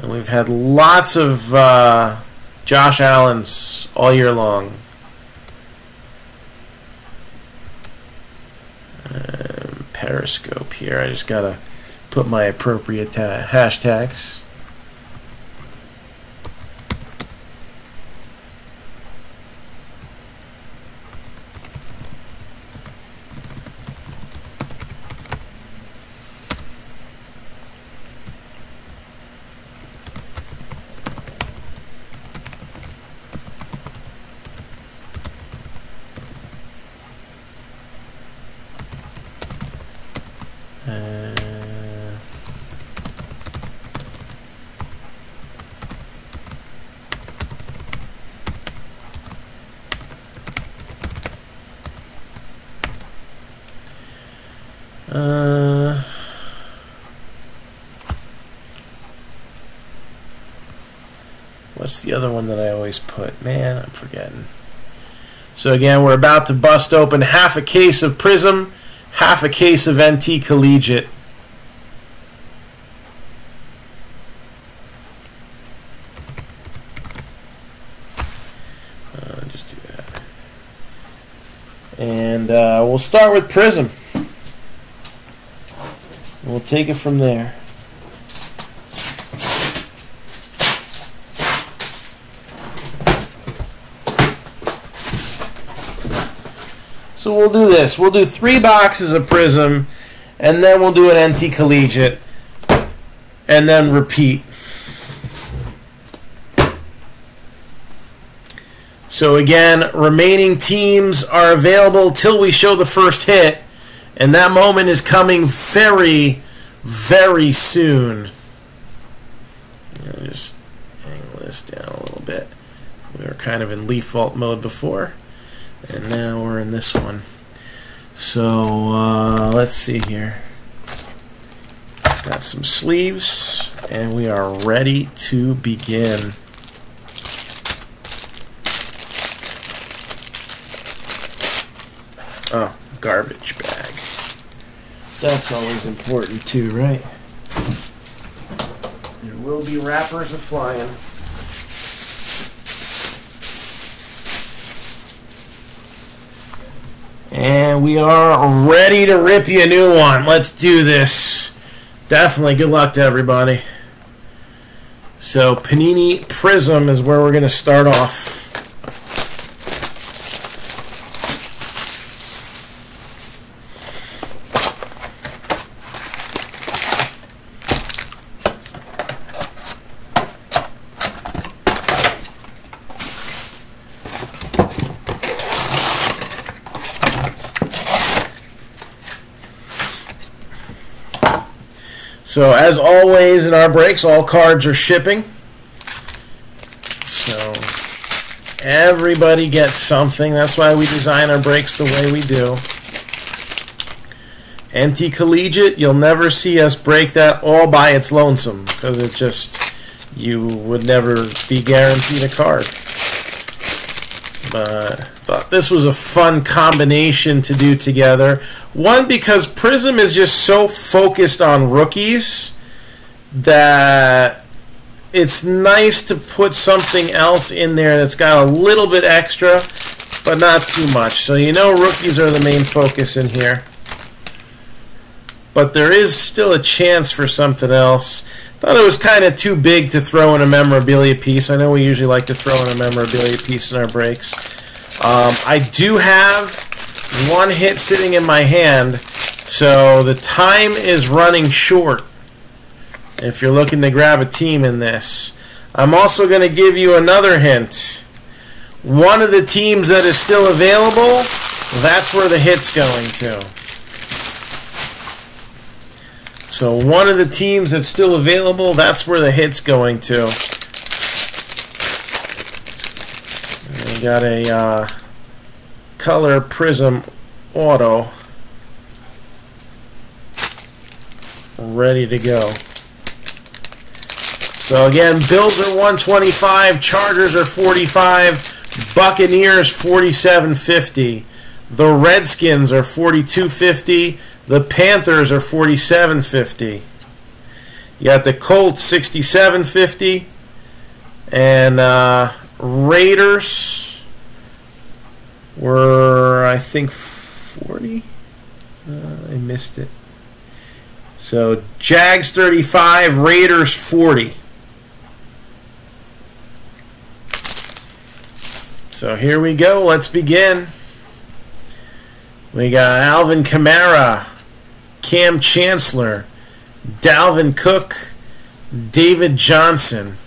And we've had lots of Josh Allens all year long. Periscope here. I just gotta put my appropriate hashtags. What's the other one that I always put? Man, I'm forgetting. So again, we're about to bust open half a case of Prizm, half a case of NT Collegiate. Just do that. And we'll start with Prizm. We'll take it from there. So we'll do this. We'll do 3 boxes of Prizm, and then we'll do an NT Collegiate, and then repeat. So again, remaining teams are available till we show the first hit, and that moment is coming very, very soon. I'll just angle this down a little bit. We were kind of in leaf vault mode before. And now we're in this one. So let's see here. Got some sleeves, and we are ready to begin. Oh, garbage bag. That's always important too, right? There will be wrappers a-flying. And we are ready to rip you a new one. Let's do this. Definitely good luck to everybody. So Panini Prizm is where we're going to start off. So as always in our breaks, all cards are shipping. So everybody gets something. That's why we design our breaks the way we do. NT Collegiate, you'll never see us break that all by its lonesome, because it just, you would never be guaranteed a card. But thought this was a fun combination to do together. One, because Prizm is just so focused on rookies that it's nice to put something else in there that's got a little bit extra, but not too much. So you know rookies are the main focus in here. But there is still a chance for something else. Thought it was kind of too big to throw in a memorabilia piece. I know we usually like to throw in a memorabilia piece in our breaks. I do have one hit sitting in my hand, so the time is running short if you're looking to grab a team in this. I'm also going to give you another hint. One of the teams that is still available, that's where the hit's going to. So one of the teams that's still available, that's where the hit's going to. And we got a color Prizm auto ready to go. So again, Bills are 125, Chargers are 45, Buccaneers 47.50, the Redskins are 42.50. The Panthers are 47.50. You got the Colts 6750, and Raiders were, I think, 40. I missed it. So Jags 35, Raiders 40. So here we go. Let's begin. We got Alvin Kamara, Cam Chancellor, Dalvin Cook, David Johnson,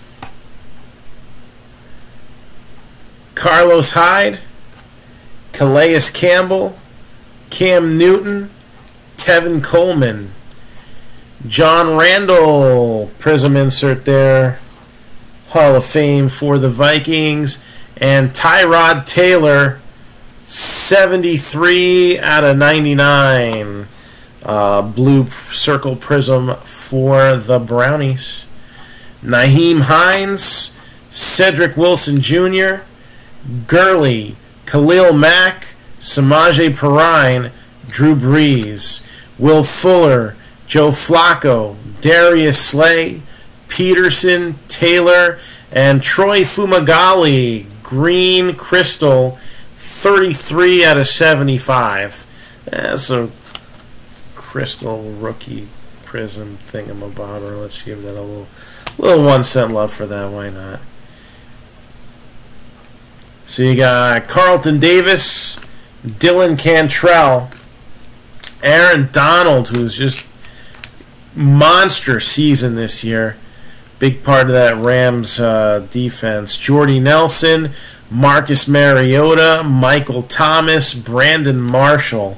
Carlos Hyde, Calais Campbell, Cam Newton, Tevin Coleman, John Randall, Prizm insert there, Hall of Fame for the Vikings, and Tyrod Taylor, 73 out of 99. Blue circle Prizm for the Brownies. Nyheim Hines, Cedric Wilson Jr., Gurley, Khalil Mack, Samaje Perine, Drew Brees, Will Fuller, Joe Flacco, Darius Slay, Peterson, Taylor, and Troy Fumagalli, Green Crystal, 33 out of 75. That's a crystal rookie Prizm thingamabobber. Let's give that a little 1 cent love for that. Why not? So you got Carlton Davis, Dylan Cantrell, Aaron Donald, who's just monster season this year. Big part of that Rams defense. Jordy Nelson, Marcus Mariota, Michael Thomas, Brandon Marshall,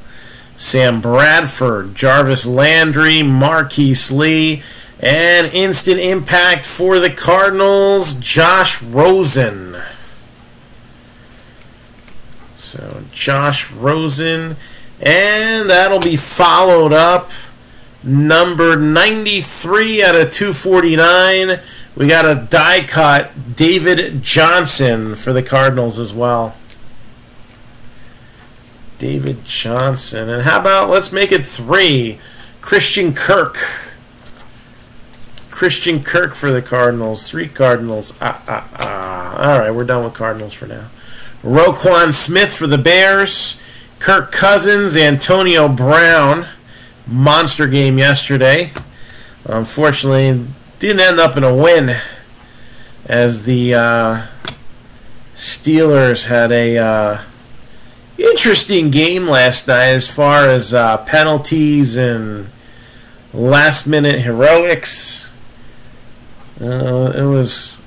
Sam Bradford, Jarvis Landry, Marquise Lee, and instant impact for the Cardinals, Josh Rosen. So Josh Rosen, and that'll be followed up. Number 93 out of 249. We got a die cut, David Johnson for the Cardinals as well. David Johnson. And how about, let's make it 3. Christian Kirk. Christian Kirk for the Cardinals. 3 Cardinals. All right, we're done with Cardinals for now. Roquan Smith for the Bears. Kirk Cousins, Antonio Brown. Monster game yesterday. Unfortunately, didn't end up in a win, as the Steelers had a interesting game last night as far as penalties and last-minute heroics. It was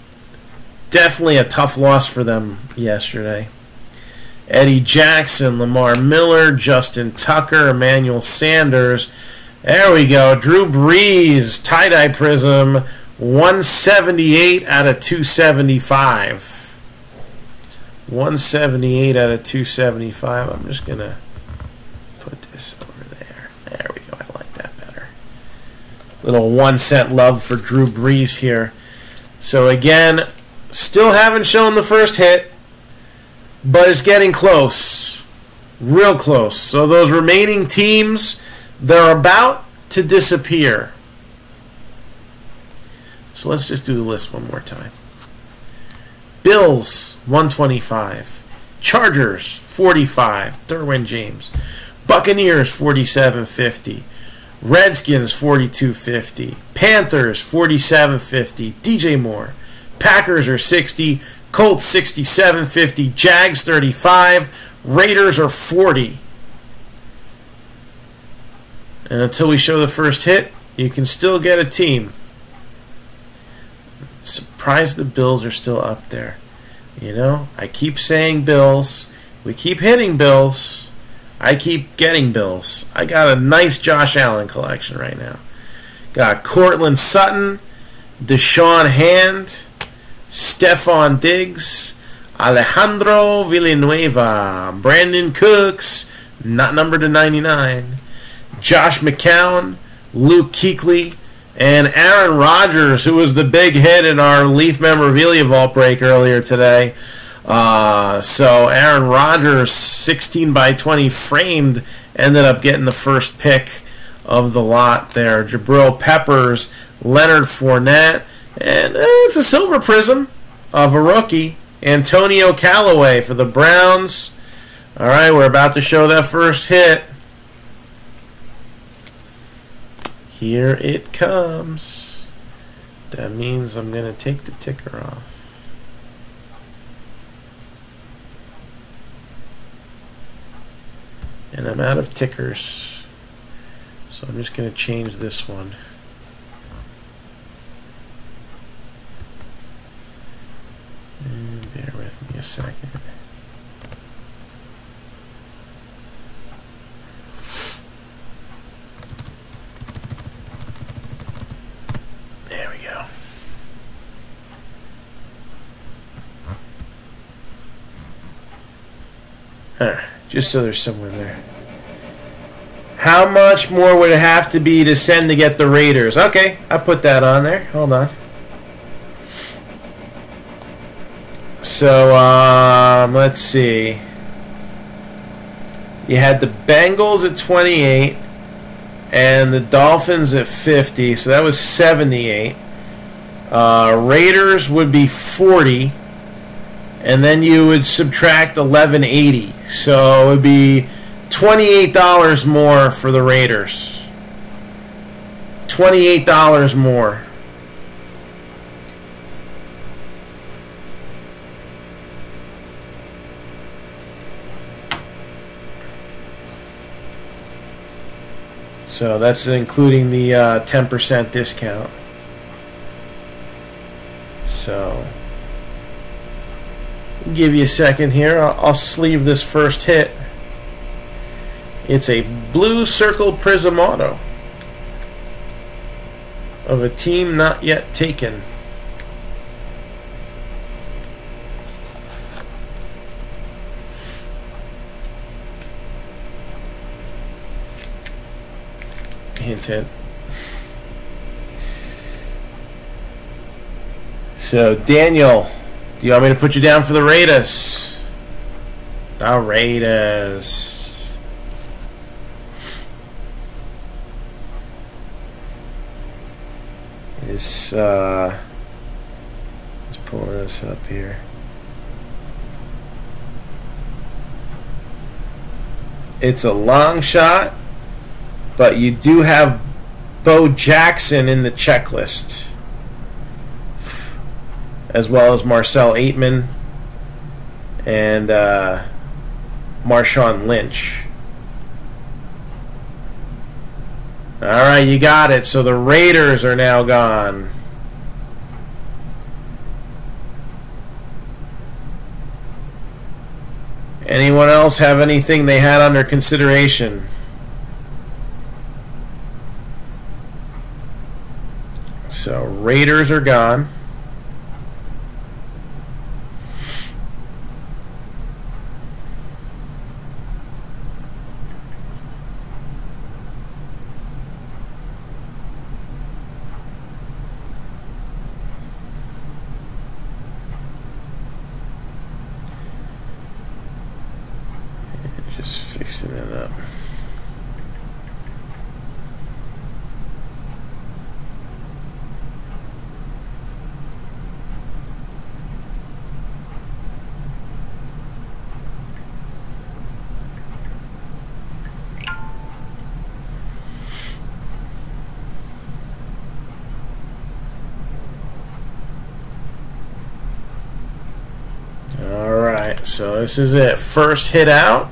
definitely a tough loss for them yesterday. Eddie Jackson, Lamar Miller, Justin Tucker, Emmanuel Sanders. There we go. Drew Brees, tie-dye Prizm, 178 out of 275. 178 out of 275. I'm just going to put this over there. There we go. I like that better. Little 1 cent love for Drew Brees here. So again, still haven't shown the first hit, but it's getting close. Real close. So those remaining teams, they're about to disappear. So let's just do the list one more time. Bills, 125. Chargers, 45. Derwin James. Buccaneers, 47.50. Redskins, 42.50. Panthers, 47.50. DJ Moore. Packers are 60. Colts, 67.50. Jags, 35. Raiders are 40. And until we show the first hit, you can still get a team. Surprised the Bills are still up there. You know, I keep saying Bills. We keep hitting Bills. I keep getting Bills. I got a nice Josh Allen collection right now. Got Cortland Sutton, Deshaun Hand, Stephon Diggs, Alejandro Villanueva, Brandon Cooks, not numbered to 99, Josh McCown, Luke Kuechly, and Aaron Rodgers, who was the big hit in our Leaf Memorabilia Vault break earlier today. So Aaron Rodgers, 16 by 20 framed, ended up getting the first pick of the lot there. Jabril Peppers, Leonard Fournette. And it's a silver prism of a rookie, Antonio Callaway for the Browns. All right, we're about to show that first hit. Here it comes. That means I'm going to take the ticker off. And I'm out of tickers. So I'm just going to change this one. And bear with me a second. There we go. Alright, just so there's somewhere there. How much more would it have to be to send to get the Raiders? Okay, I put that on there. Hold on. So, let's see. You had the Bengals at 28 and the Dolphins at 50, so that was 78. Raiders would be 40, and then you would subtract 1180. So it would be $28 more for the Raiders. $28 more. So that's including the 10% discount. So give you a second here. I'll sleeve this first hit. It's a blue circle Prizm auto of a team not yet taken. Hint, hint. So, Daniel, do you want me to put you down for the Raiders? The Raiders. Let's pull this up here. It's a long shot, but you do have Bo Jackson in the checklist, as well as Marcel Aitman and Marshawn Lynch. Alright, you got it. So the Raiders are now gone. Anyone else have anything they had under consideration? So Raiders are gone. Just fixing it up. All right, so this is it. First hit out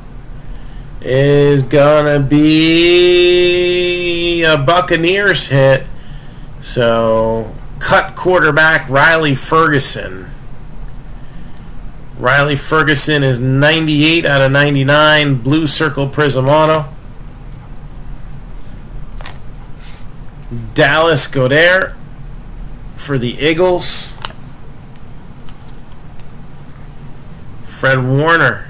is gonna be a Buccaneers hit. So cut quarterback Riley Ferguson. Riley Ferguson is 98 out of 99, blue circle Prizm auto. Dallas Goedert for the Eagles. Fred Warner.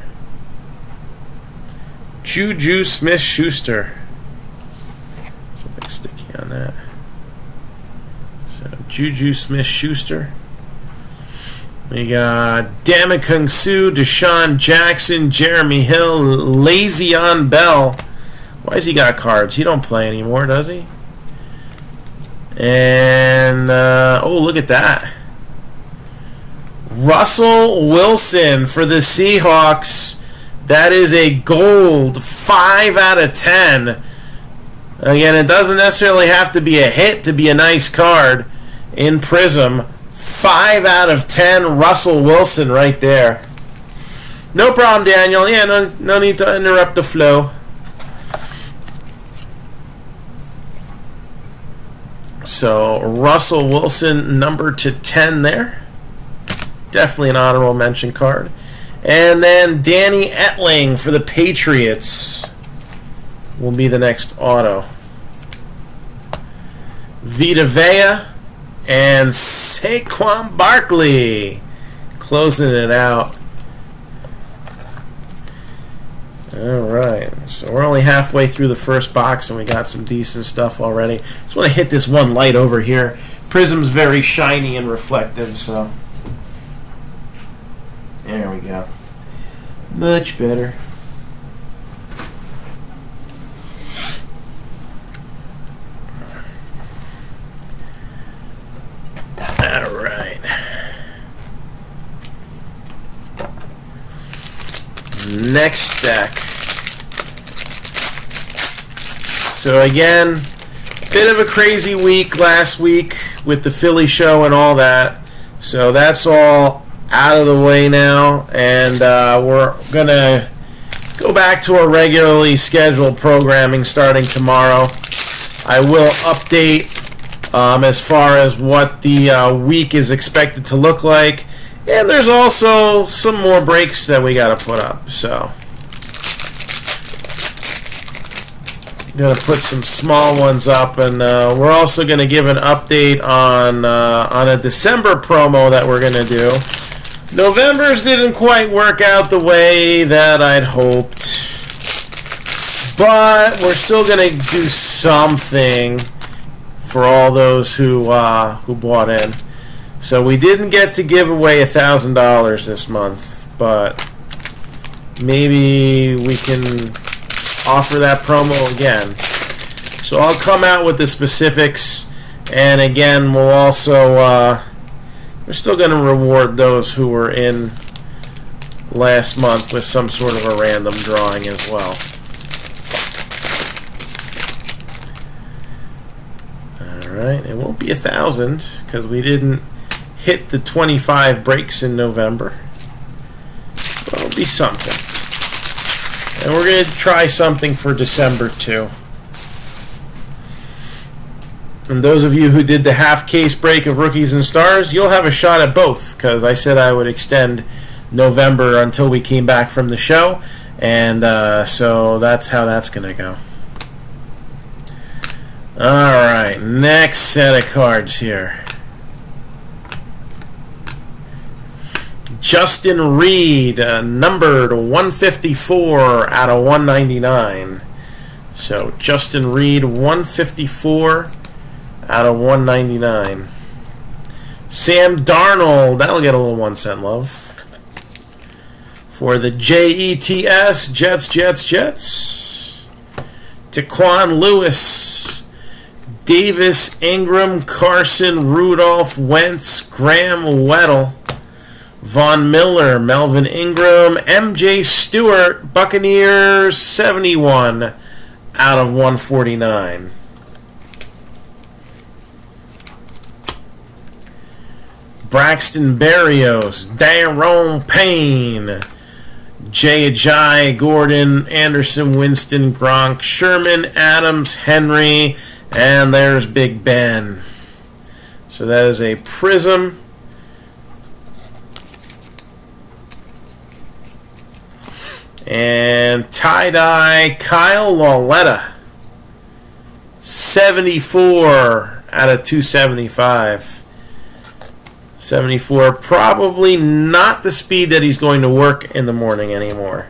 Juju Smith-Schuster. Something sticky on that. So Juju Smith-Schuster. We got Ndamukong Suh, Deshaun Jackson, Jeremy Hill, Le'Veon Bell. Why has he got cards? He don't play anymore, does he? And, oh, look at that. Russell Wilson for the Seahawks. That is a gold 5 out of 10. Again, it doesn't necessarily have to be a hit to be a nice card in Prizm. 5 out of 10 Russell Wilson right there. No problem, Daniel. Yeah, no need to interrupt the flow. So, Russell Wilson, number to 10 there. Definitely an honorable mention card. And then Danny Etling for the Patriots will be the next auto. Vita Vea and Saquon Barkley closing it out. Alright, so we're only halfway through the first box and we got some decent stuff already. Just want to hit this one light over here. Prizm's very shiny and reflective, so there we go. Much better. Alright. Next deck. So again, bit of a crazy week last week with the Philly show and all that. So that's all out of the way now, and we're gonna go back to our regularly scheduled programming starting tomorrow. I will update as far as what the week is expected to look like, and there's also some more breaks that we got to put up. So I'm gonna put some small ones up, and we're also gonna give an update on a December promo that we're gonna do. November's didn't quite work out the way that I'd hoped, but we're still going to do something for all those who bought in. So we didn't get to give away $1,000 this month, but maybe we can offer that promo again. So I'll come out with the specifics, and again, we'll also we're still going to reward those who were in last month with some sort of a random drawing as well. Alright, it won't be 1,000 because we didn't hit the 25 breaks in November. But it'll be something. And we're going to try something for December too. And those of you who did the half case break of Rookies and Stars, you'll have a shot at both, because I said I would extend November until we came back from the show, and so that's how that's going to go. Alright, next set of cards here. Justin Reed, numbered 154 out of 199. So Justin Reed, 154 out of 199. Sam Darnold, that'll get a little 1 cent love. For the Jets, Jets. Taquan Lewis, Davis, Ingram, Carson, Rudolph, Wentz, Graham, Weddle, Von Miller, Melvin Ingram, MJ Stewart, Buccaneers, 71 out of 149. Braxton Berrios, Daron Payne, Jay Ajayi, Gordon, Anderson, Winston, Gronk, Sherman, Adams, Henry, and there's Big Ben. So that is a Prizm. And tie-dye Kyle Lauletta, 74 out of 275. 74, probably not the speed that he's going to work in the morning anymore.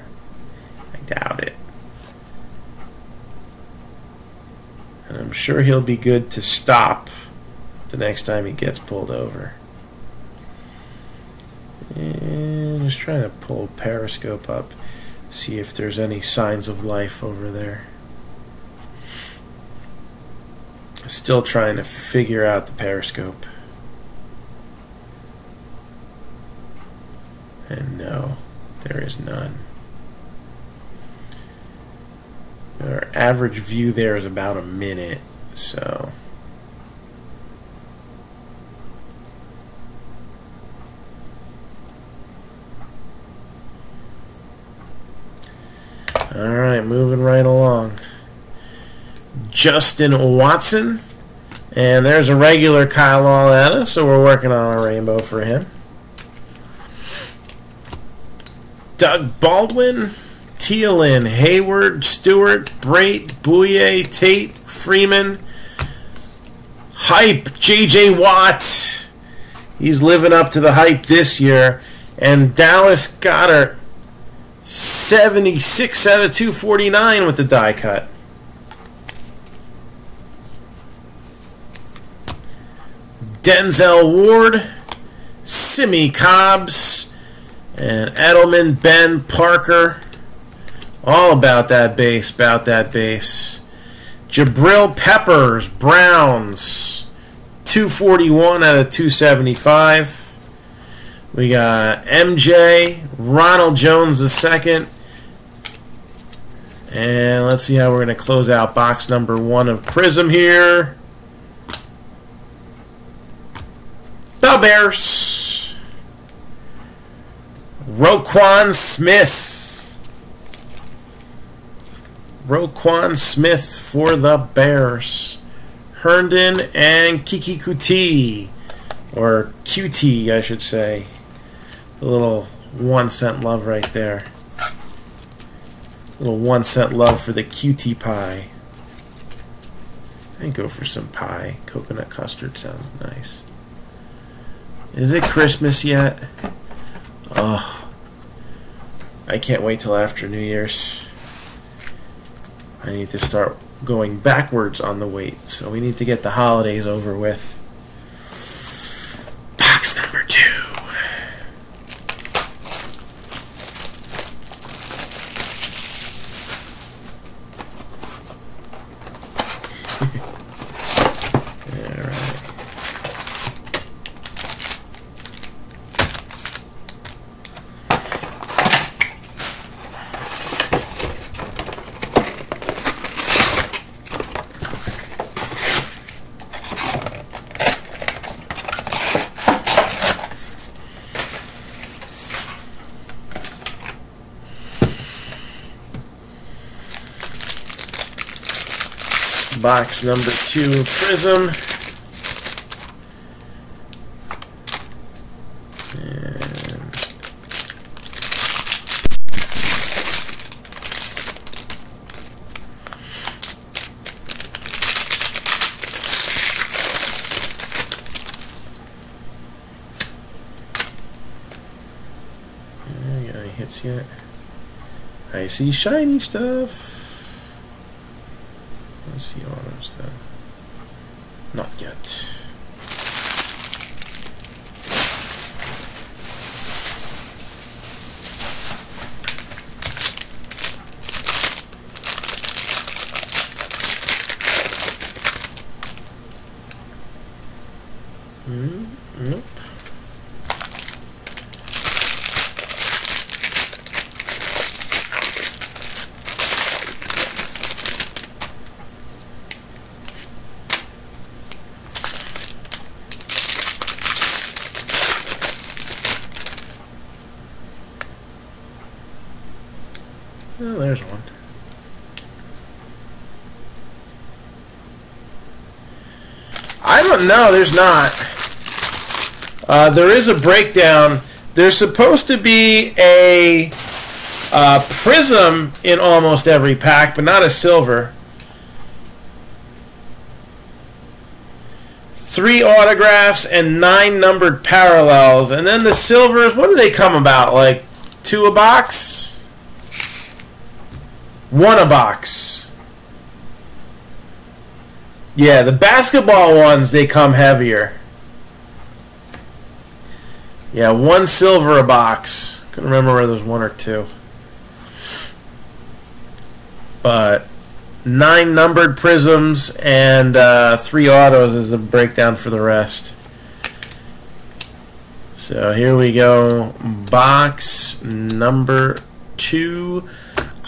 I doubt it. And I'm sure he'll be good to stop the next time he gets pulled over. And just trying to pull Periscope up, see if there's any signs of life over there. Still trying to figure out the periscope. And no, there is none. Our average view there is about a minute, so. All right, moving right along. Justin Watson, and there's a regular Kyle Lauletta, so we're working on a rainbow for him. Doug Baldwin, Thielen, Hayward, Stewart, Brait, Bouye, Tate, Freeman, hype, J.J. Watt. He's living up to the hype this year. And Dallas Goedert, 76 out of 249 with the die cut. Denzel Ward, Simi Cobbs, and Edelman, Ben Parker. All about that base, Jabril Peppers, Browns, 241 out of 275. We got MJ, Ronald Jones II. And let's see how we're going to close out box number 1 of Prizm here. The Bears. Roquan Smith for the Bears. Herndon and Kiki Kuti, or QT I should say. The little 1 cent love right there. Little 1 cent love for the QT pie. I'd go for some pie. Coconut custard sounds nice. Is it Christmas yet? Oh, I can't wait till after New Year's. I need to start going backwards on the weight, so we need to get the holidays over with. Box number 2. Box number 2 Prizm. And got any hits yet? I see shiny stuff. Let's see autos though. Not yet. Nope. Oh, there's one. I don't know. There's not. There is a breakdown. There's supposed to be a Prizm in almost every pack, but not a silver. 3 autographs and 9 numbered parallels. And then the silvers, what do they come about? Like 2 a box? 1 a box. Yeah, the basketball ones, they come heavier. Yeah, 1 silver a box. Couldn't remember whether there's 1 or 2. But 9 numbered Prisms and 3 autos as the breakdown for the rest. So here we go. Box number 2.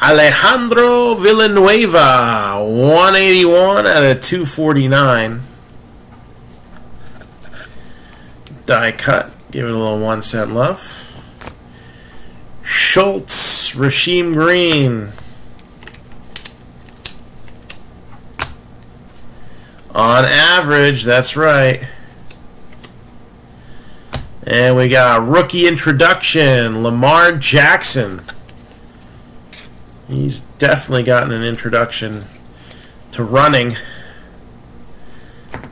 Alejandro Villanueva, 181 out of 249. Die cut. Give it a little 1 cent love. Schultz, Rasheem Green. On average, that's right. And we got rookie introduction, Lamar Jackson. He's definitely gotten an introduction to running.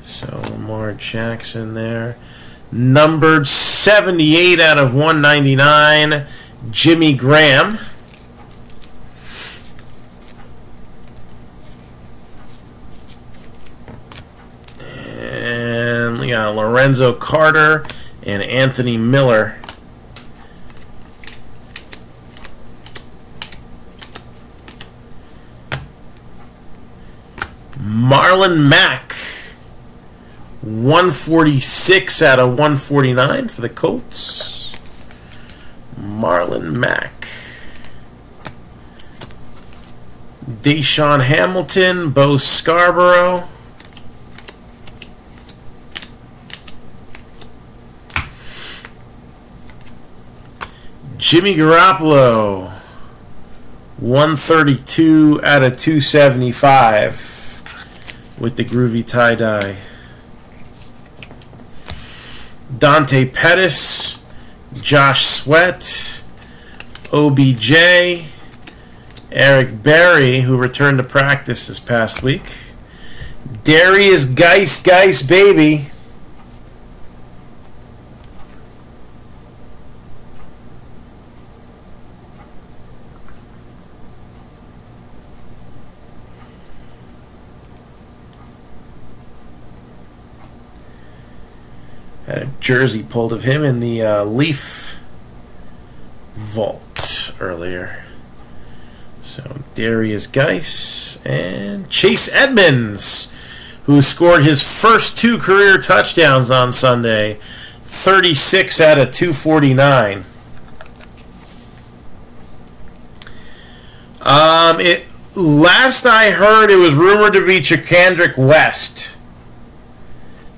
So Lamar Jackson there. Numbered 78 out of 199, Jimmy Graham. And we got Lorenzo Carter and Anthony Miller. Marlon Mack, 146 out of 149 for the Colts. Marlon Mack. Deshaun Hamilton, Bo Scarborough. Jimmy Garoppolo, 132 out of 275 with the groovy tie-dye. Dante Pettis, Josh Sweat, OBJ, Eric Berry, who returned to practice this past week. Darius Geis, baby. Had a jersey pulled of him in the Leaf vault earlier. So Darius Geis and Chase Edmonds, who scored his first 2 career touchdowns on Sunday. 36 out of 249. Last I heard, it was rumored to be Chakandrick West.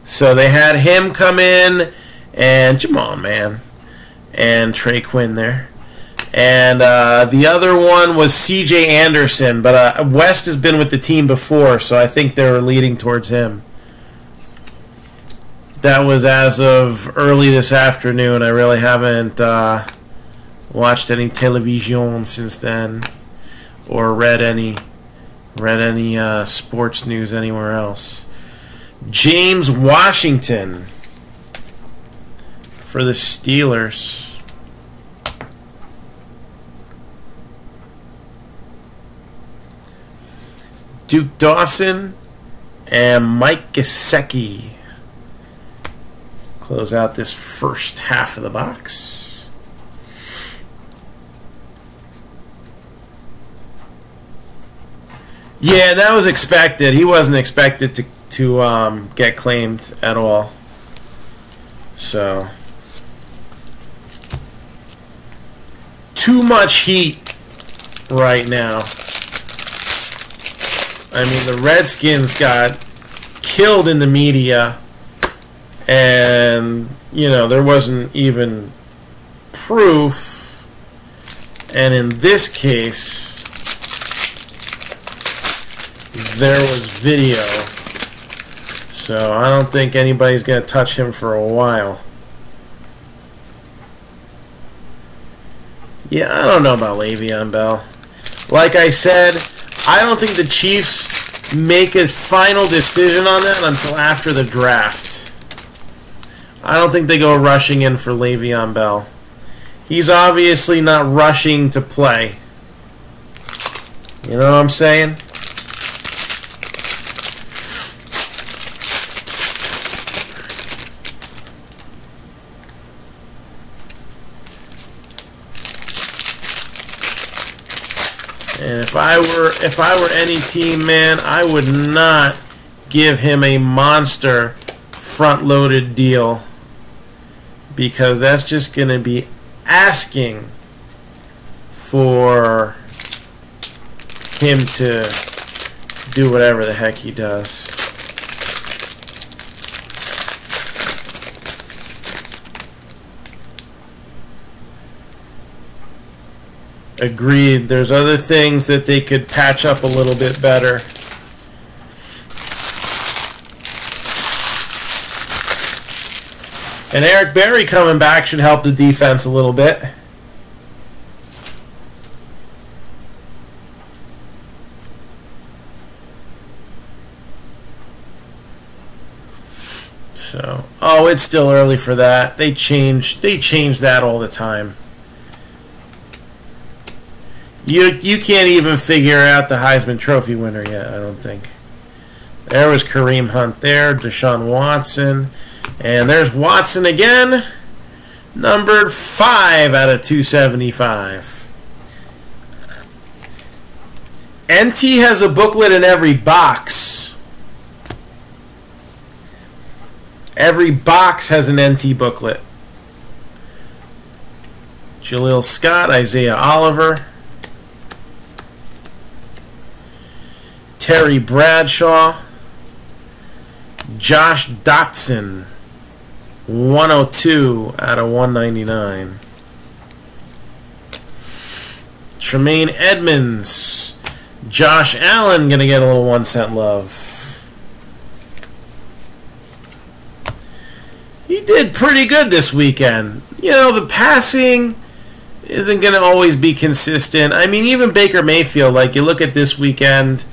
So they had him come in, and come on, man, and Trey Quinn there. And the other one was C.J. Anderson, but West has been with the team before, so I think they were leading towards him. That was as of early this afternoon. I really haven't watched any television since then, or read any sports news anywhere else. James Washington for the Steelers. Duke Dawson and Mike Gesicki close out this first half of the box. Yeah, that was expected. He wasn't expected to get claimed at all. So too much heat right now. I mean, the Redskins got killed in the media, and you know, there wasn't even proof, and in this case there was video. So I don't think anybody's going to touch him for a while. Yeah, I don't know about Le'Veon Bell. Like I said, I don't think the Chiefs make a final decision on that until after the draft. I don't think they go rushing in for Le'Veon Bell. He's obviously not rushing to play. You know what I'm saying? And if I were any team, man, I would not give him a monster front-loaded deal, because that's just going to be asking for him to do whatever the heck he does. Agreed. There's other things that they could patch up a little bit better. And Eric Berry coming back should help the defense a little bit. So, oh, it's still early for that. They change that all the time. You can't even figure out the Heisman Trophy winner yet, I don't think. There was Kareem Hunt there, Deshaun Watson. And there's Watson again, numbered 5 out of 275. NT has a booklet in every box. Every box has an NT booklet. Jaleel Scott, Isaiah Oliver, Terry Bradshaw, Josh Dotson, 102 out of 199. Tremaine Edmonds, Josh Allen going to get a little 1 cent love. He did pretty good this weekend. You know, the passing isn't going to always be consistent. I mean, even Baker Mayfield, like, you look at this weekend,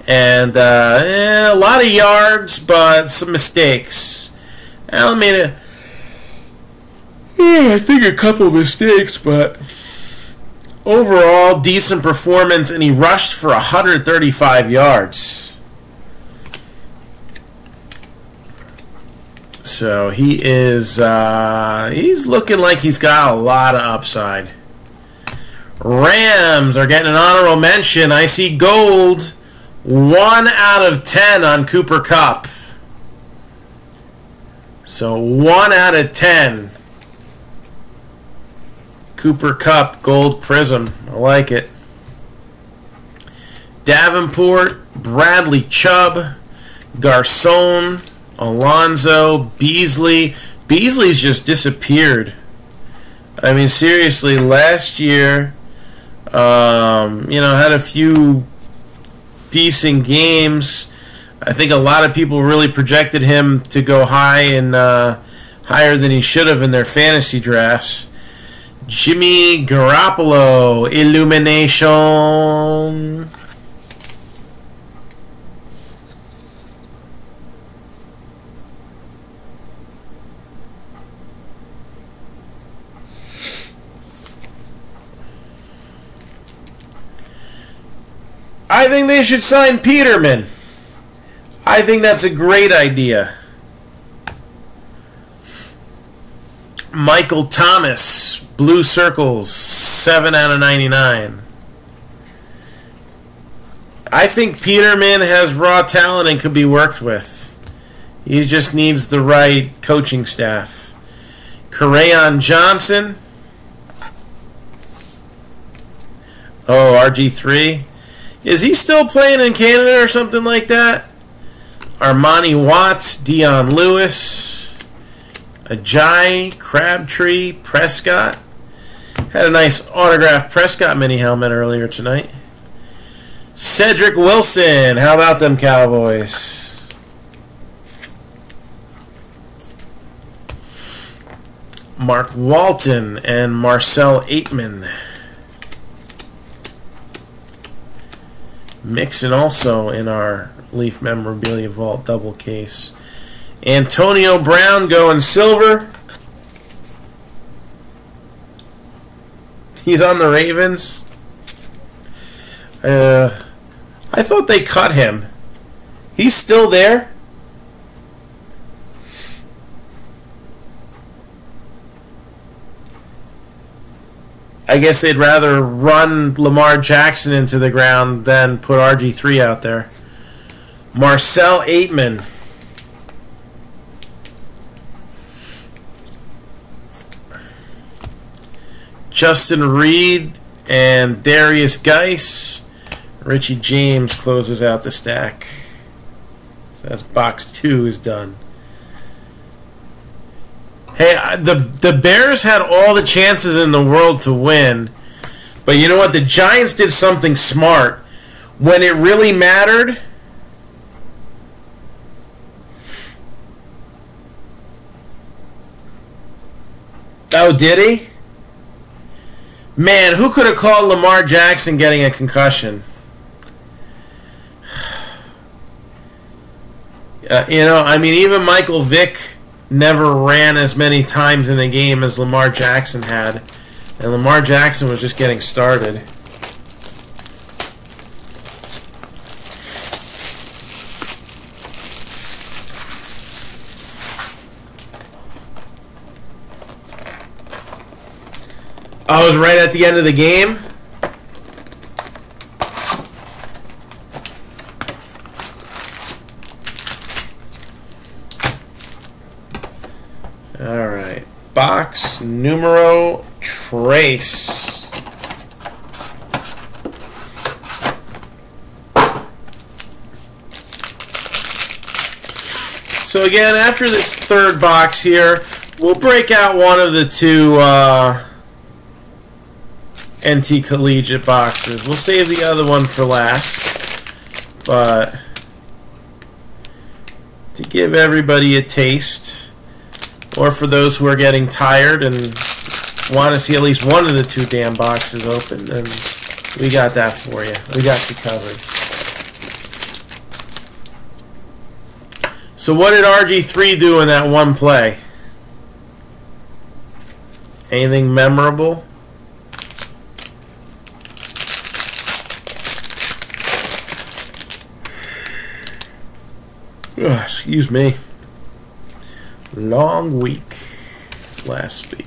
and a lot of yards, but some mistakes. Allen made I think a couple of mistakes, but overall decent performance, and he rushed for 135 yards. So he is he's looking like he's got a lot of upside. Rams are getting an honorable mention. I see gold. 1 out of 10 on Cooper Kupp. So 1 out of 10. Cooper Kupp, gold Prizm. I like it. Davenport, Bradley Chubb, Garcon, Alonzo, Beasley. Beasley's just disappeared. I mean, seriously, last year, you know, had a few decent games. I think a lot of people really projected him to go high and higher than he should have in their fantasy drafts. Jimmy Garoppolo, Illumination. I think they should sign Peterman. I think that's a great idea. Michael Thomas, Blue Circles, 7 out of 99. I think Peterman has raw talent and could be worked with. He just needs the right coaching staff. Kerryon Johnson. Oh, RG3. Is he still playing in Canada or something like that? Armani Watts, Dion Lewis, Ajayi, Crabtree, Prescott. Had a nice autographed Prescott mini helmet earlier tonight. Cedric Wilson. How about them Cowboys? Mark Walton and Marcel Aitman. Mixon also in our Leaf Memorabilia Vault double case. Antonio Brown going silver. He's on the Ravens. I thought they cut him. He's still there? I guess they'd rather run Lamar Jackson into the ground than put RG3 out there. Marcel Aitman. Justin Reed and Darius Geis. Richie James closes out the stack. So that's box 2 is done. Hey, the Bears had all the chances in the world to win, but you know what? The Giants did something smart. When it really mattered, oh, did he? Man, who could have called Lamar Jackson getting a concussion? You know, I mean, even Michael Vick never ran as many times in a game as Lamar Jackson had. And Lamar Jackson was just getting started. Oh, it was right at the end of the game? Alright. Box numero trace. So again, after this third box here, we'll break out one of the two NT Collegiate boxes. We'll save the other one for last, but to give everybody a taste, or for those who are getting tired and want to see at least one of the two damn boxes open, then we got that for you. We got you covered. So what did RG3 do in that one play? Anything memorable? Ugh, excuse me. Long week last week.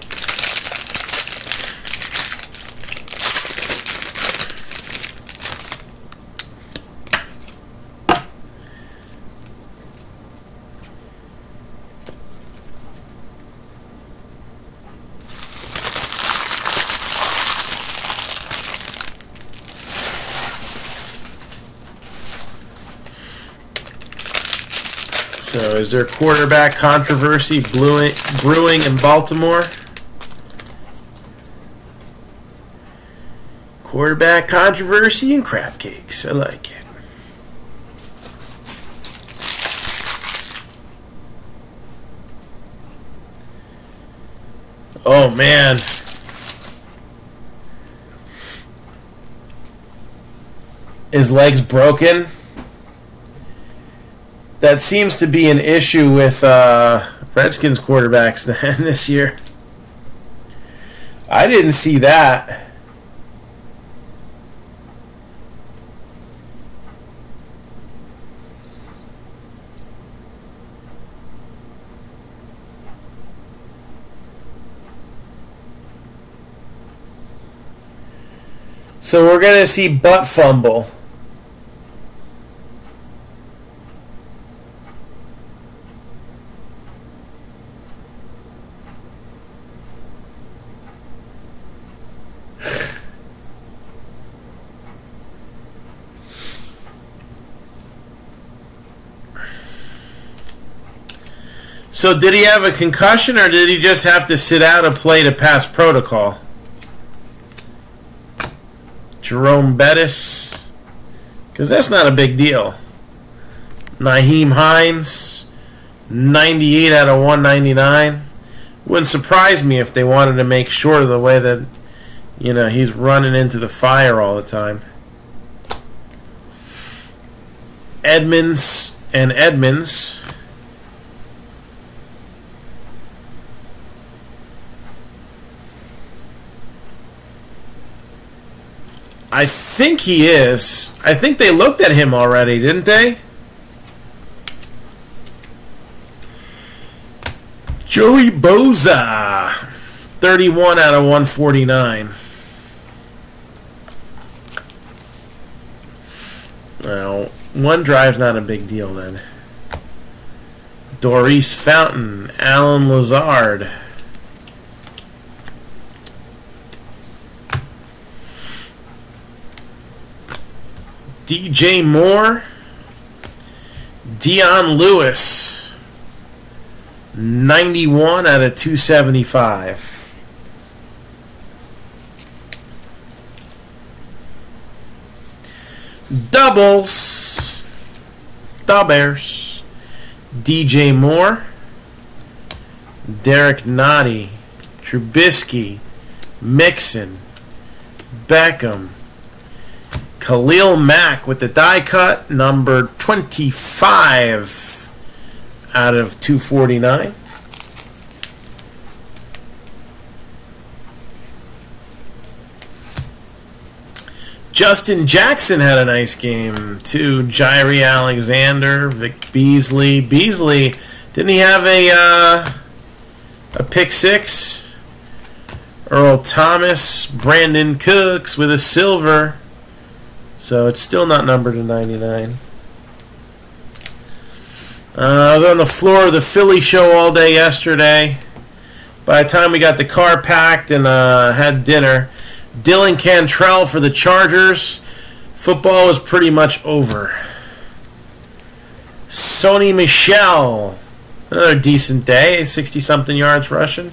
So, is there quarterback controversy brewing in Baltimore? Quarterback controversy and crab cakes. I like it. Oh, man. His leg's broken. That seems to be an issue with Redskins quarterbacks then this year. I didn't see that. So we're going to see butt fumble. So did he have a concussion, or did he just have to sit out a play to pass protocol? Jerome Bettis, because that's not a big deal. Nyheim Hines, 98 out of 199. Wouldn't surprise me if they wanted to make sure of the way that, you know, he's running into the fire all the time. Edmonds and Edmonds. I think he is. I think they looked at him already, didn't they? Joey Bosa, 31 out of 149. Well, one drive's not a big deal then. Doris Fountain, Alan Lazard. DJ Moore, Dion Lewis, 91 out of 275. Doubles, the Bears, DJ Moore, Derek Nottie, Trubisky, Mixon, Beckham, Khalil Mack with the die cut, number 25 out of 249. Justin Jackson had a nice game too. Jairi Alexander, Vic Beasley. Beasley, didn't he have a pick six? Earl Thomas, Brandon Cooks with a silver. So it's still not numbered to 99. I was on the floor of the Philly show all day yesterday. By the time we got the car packed and had dinner, Dylan Cantrell for the Chargers. Football was pretty much over. Sony Michel, another decent day, 60-something yards rushing.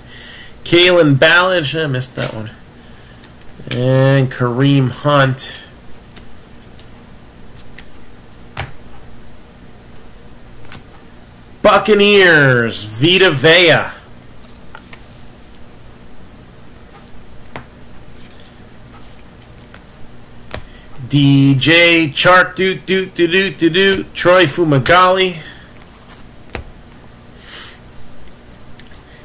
Kalen Ballage, I missed that one. And Kareem Hunt. Buccaneers, Vita Vea. DJ Chark Troy Fumagalli.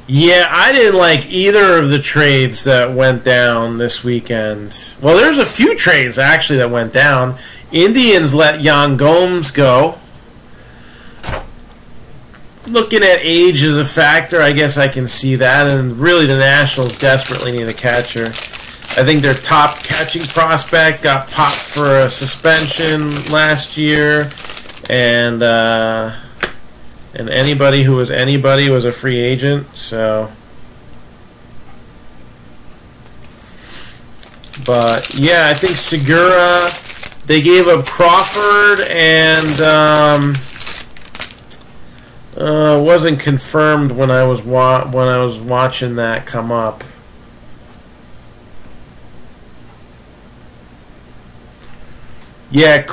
Yeah, I didn't like either of the trades that went down this weekend. Well, there's a few trades actually that went down. Indians let Yan Gomes go. Looking at age as a factor, I guess I can see that. And really, the Nationals desperately need a catcher. I think their top catching prospect got popped for a suspension last year, and anybody who was anybody was a free agent. So, but yeah, I think Segura. They gave up Crawford, and wasn't confirmed when I was watching that come up. Yeah,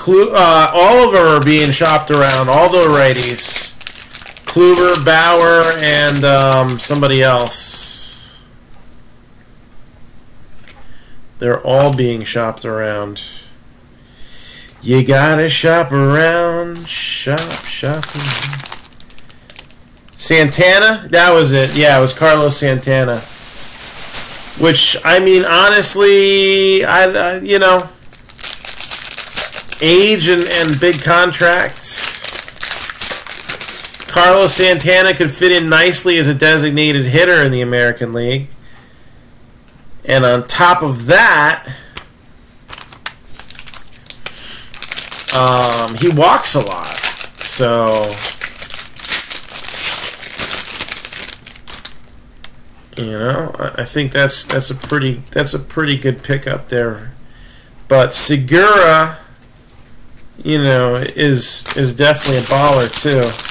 all of them are being shopped around. All the righties. Kluber, Bauer, and somebody else. They're all being shopped around. You gotta shop around. Shop around. Santana? That was it. Yeah, it was Carlos Santana. Which, I mean, honestly, you know, age and big contract. Carlos Santana could fit in nicely as a designated hitter in the American League. And on top of that, he walks a lot. So, you know, I think that's a pretty good pickup there. But Segura, you know, is definitely a baller too.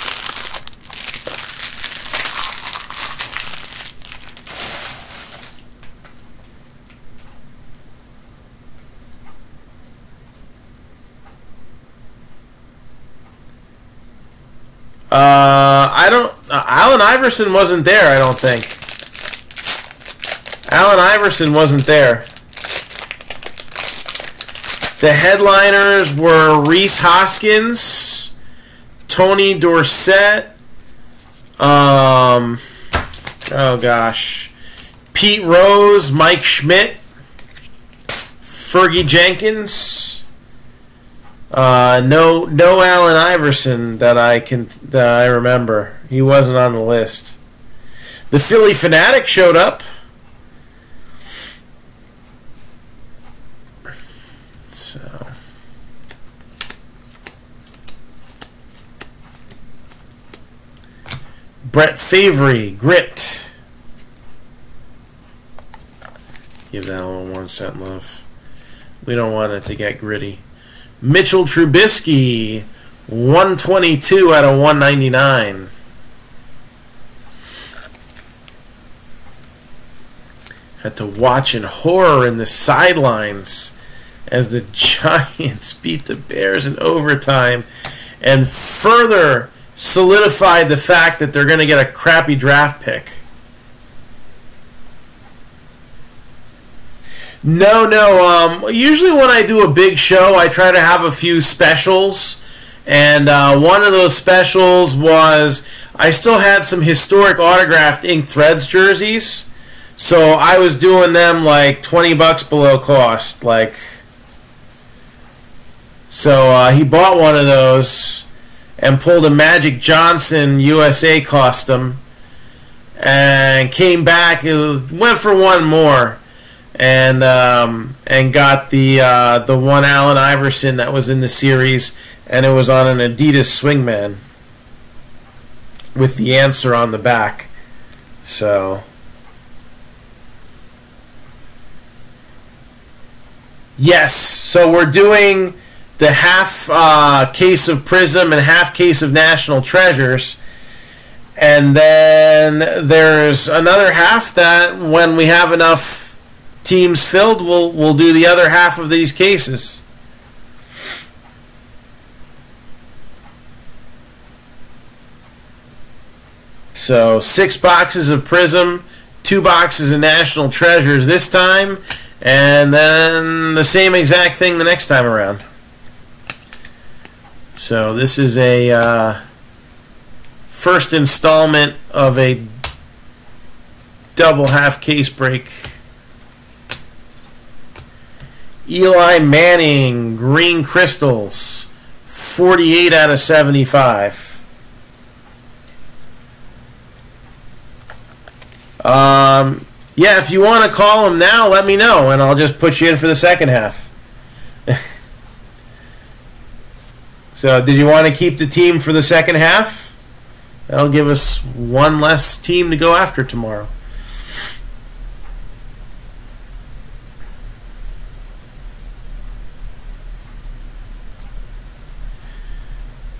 Allen Iverson wasn't there, I don't think. Allen Iverson wasn't there. The headliners were Reese Hoskins, Tony Dorsett, oh gosh, Pete Rose, Mike Schmidt, Fergie Jenkins. No Allen Iverson that I remember. He wasn't on the list. The Philly Fanatic showed up. So Brett Favre, grit. Give that one 1 cent love. We don't want it to get gritty. Mitchell Trubisky, 122 out of 199. Had to watch in horror in the sidelines as the Giants beat the Bears in overtime and further solidified the fact that they're going to get a crappy draft pick. No. Usually when I do a big show, I try to have a few specials. And one of those specials was I still had some historic autographed ink threads jerseys. So I was doing them like $20 below cost. So he bought one of those and pulled a Magic Johnson USA custom and came back. Went for one more. And got the one Allen Iverson that was in the series, and it was on an Adidas Swingman with the answer on the back. So yes, so we're doing the half case of Prizm and half case of National Treasures. And then there's another half that when we have enough teams filled, we'll do the other half of these cases. So 6 boxes of Prizm, 2 boxes of National Treasures this time, and then the same exact thing the next time around. So this is a first installment of a double half case break. Eli Manning, green crystals, 48 out of 75. Yeah, if you want to call him now, let me know, and I'll just put you in for the second half. So, did you want to keep the team for the second half? That'll give us one less team to go after tomorrow.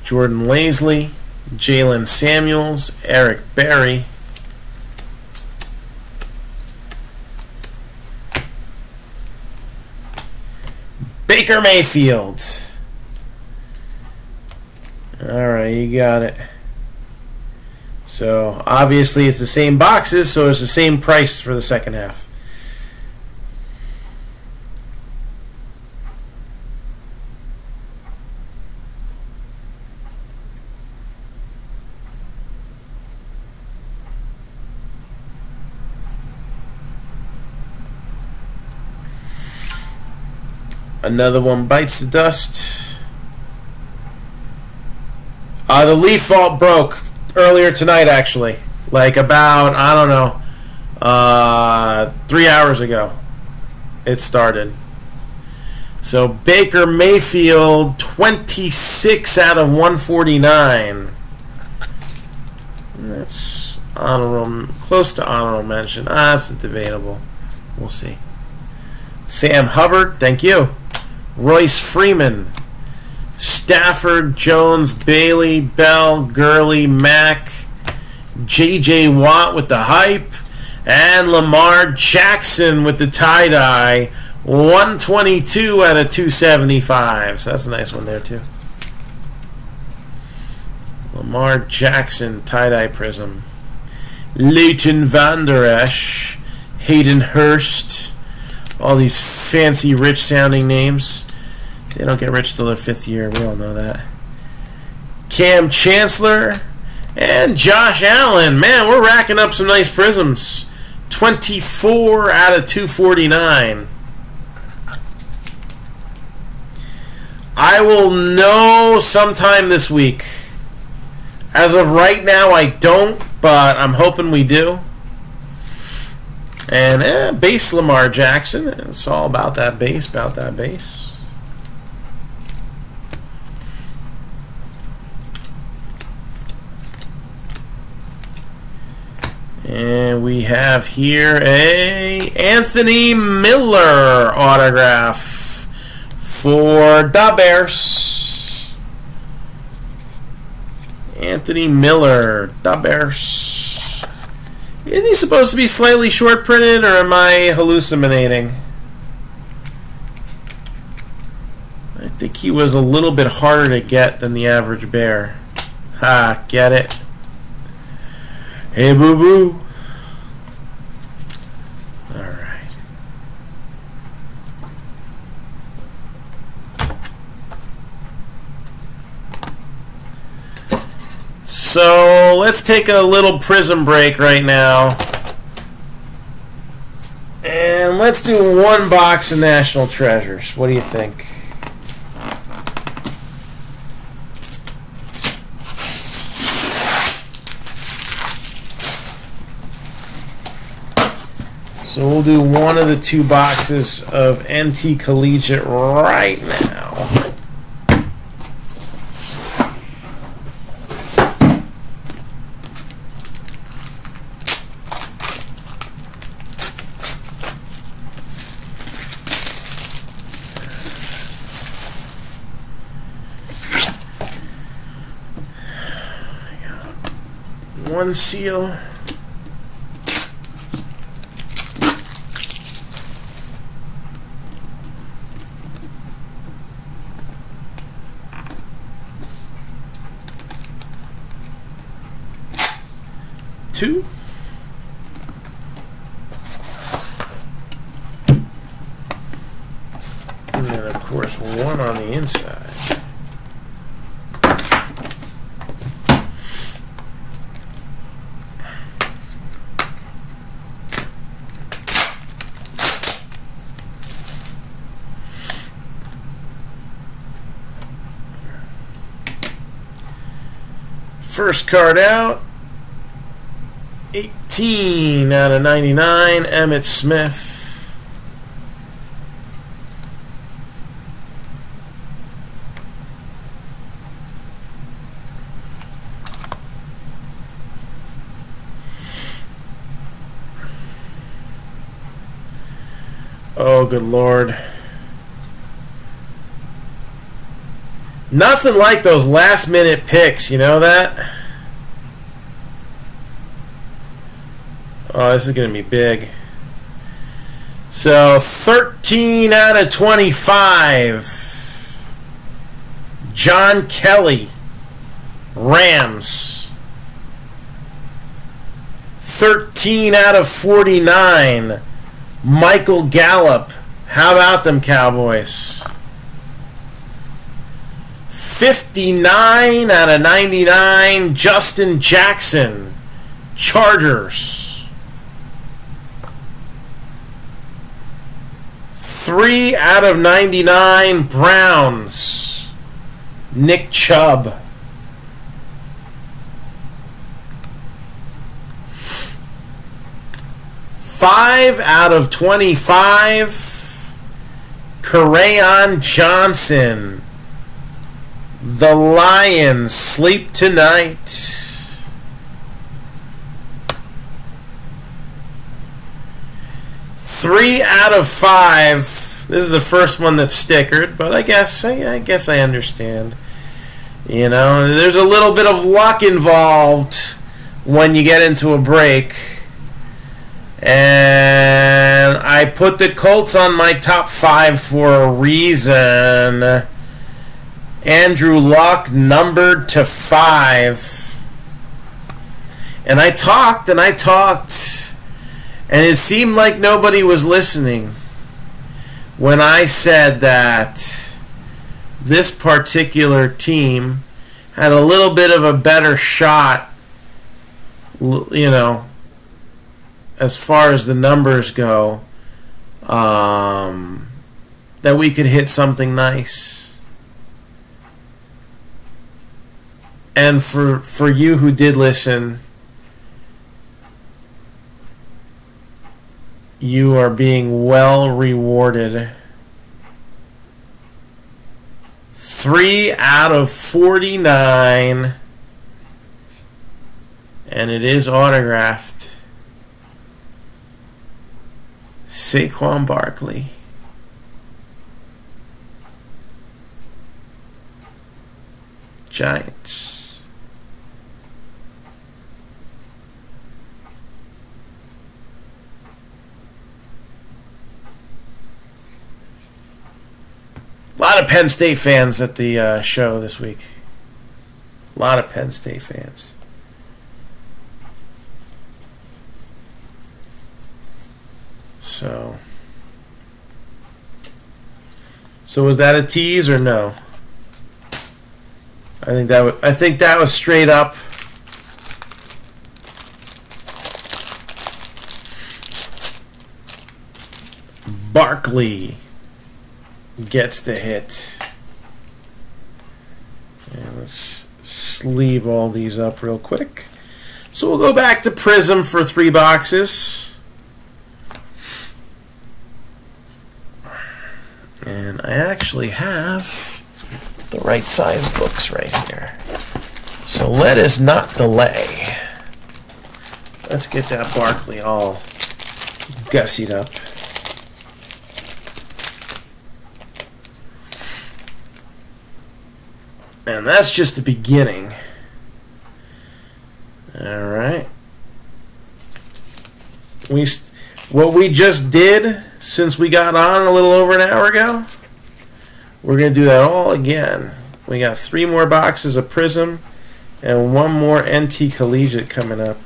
Jordan Lasley, Jalen Samuels, Eric Berry. Baker Mayfield. Alright, you got it. So, obviously it's the same boxes, so it's the same price for the second half. Another one bites the dust. The leaf vault broke earlier tonight, actually. Like about, I don't know, 3 hours ago it started. So Baker Mayfield, 26 out of 149. That's honorable, close to honorable mention. That's debatable. We'll see. Sam Hubbard, thank you. Royce Freeman, Stafford, Jones, Bailey, Bell, Gurley, Mack, J.J. Watt with the hype, and Lamar Jackson with the tie-dye. 122 out of 275. So that's a nice one there, too. Lamar Jackson, tie-dye Prizm. Leighton Vander Esch, Hayden Hurst. All these fancy, rich-sounding names. They don't get rich till their 5th year. We all know that. Cam Chancellor and Josh Allen. Man, we're racking up some nice Prizms. 24 out of 249. I will know sometime this week. As of right now, I don't, but I'm hoping we do. And base Lamar Jackson. It's all about that base, about that base. And we have here a Anthony Miller autograph for the Bears. Anthony Miller, the Bears. Isn't he supposed to be slightly short printed, or am I hallucinating? I think he was a little bit harder to get than the average Bear. Ha, get it? Hey, boo-boo. All right. So let's take a little Prizm break right now. And let's do one box of National Treasures. What do you think? So we'll do one of the two boxes of NT Collegiate right now. One seal. Two. And then, of course, one on the inside. First card out. 18 out of 99, Emmitt Smith. Oh, good Lord. Nothing like those last-minute picks, you know that? Oh, this is going to be big. So, 13 out of 25. John Kelly, Rams. 13 out of 49. Michael Gallup. How about them Cowboys? 59 out of 99. Justin Jackson, Chargers. 3 out of 99, Browns, Nick Chubb. 5 out of 25, Kerryon Johnson, the Lions sleep tonight. 3 out of 5. This is the first one that's stickered, but I guess I understand. You know, there's a little bit of luck involved when you get into a break. And I put the Colts on my top 5 for a reason. Andrew Luck numbered to 5. And I talked and I talked. And it seemed like nobody was listening when I said that this particular team had a little bit of a better shot, you know, as far as the numbers go, that we could hit something nice. And for you who did listen, you are being well rewarded. 3 out of 49, and it is autographed. Saquon Barkley. Giants. A lot of Penn State fans at the show this week. A lot of Penn State fans. So was that a tease or no? I think that was straight up. Barkley gets the hit. And let's sleeve all these up real quick. So we'll go back to Prizm for 3 boxes. And I actually have the right size books right here. So let us not delay. Let's get that Barkley all gussied up. And that's just the beginning. All right. What we just did since we got on a little over an hour ago, we're going to do that all again. We got 3 more boxes of Prizm and 1 more NT Collegiate coming up.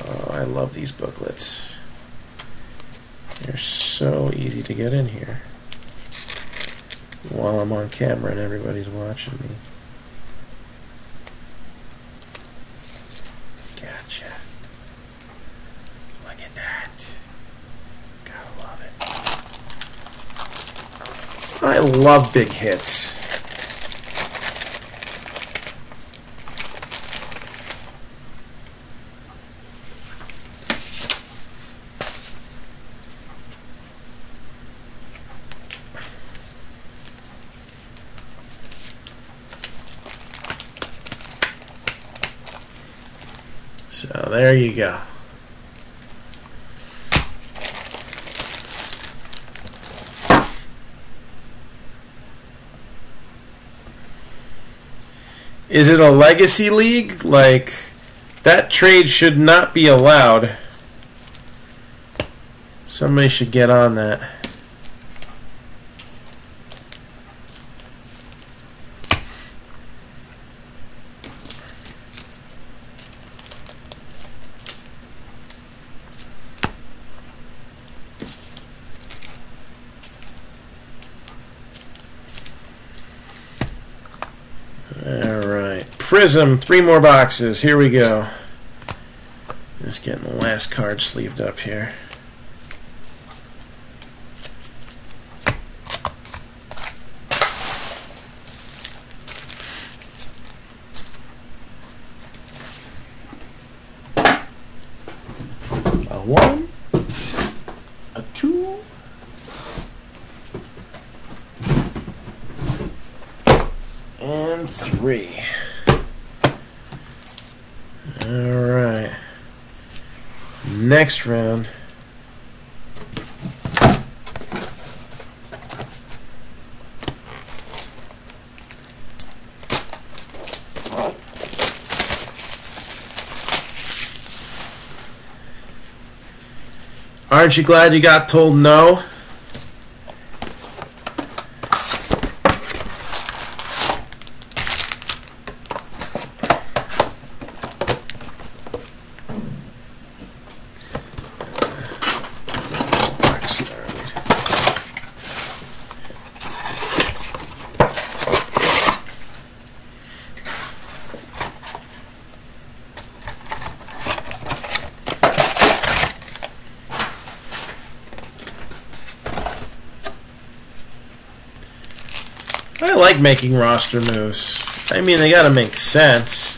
Oh, I love these booklets. They're so easy to get in here while I'm on camera and everybody's watching me. Gotcha. Look at that. Gotta love it. I love big hits. So there you go. Is it a legacy league? Like, that trade should not be allowed. Somebody should get on that. Prizm, 3 more boxes. Here we go. Just getting the last card sleeved up here. A 1, a 2, and 3. Alright. Next round. Aren't you glad you got told no? I like making roster moves. I mean, they gotta make sense.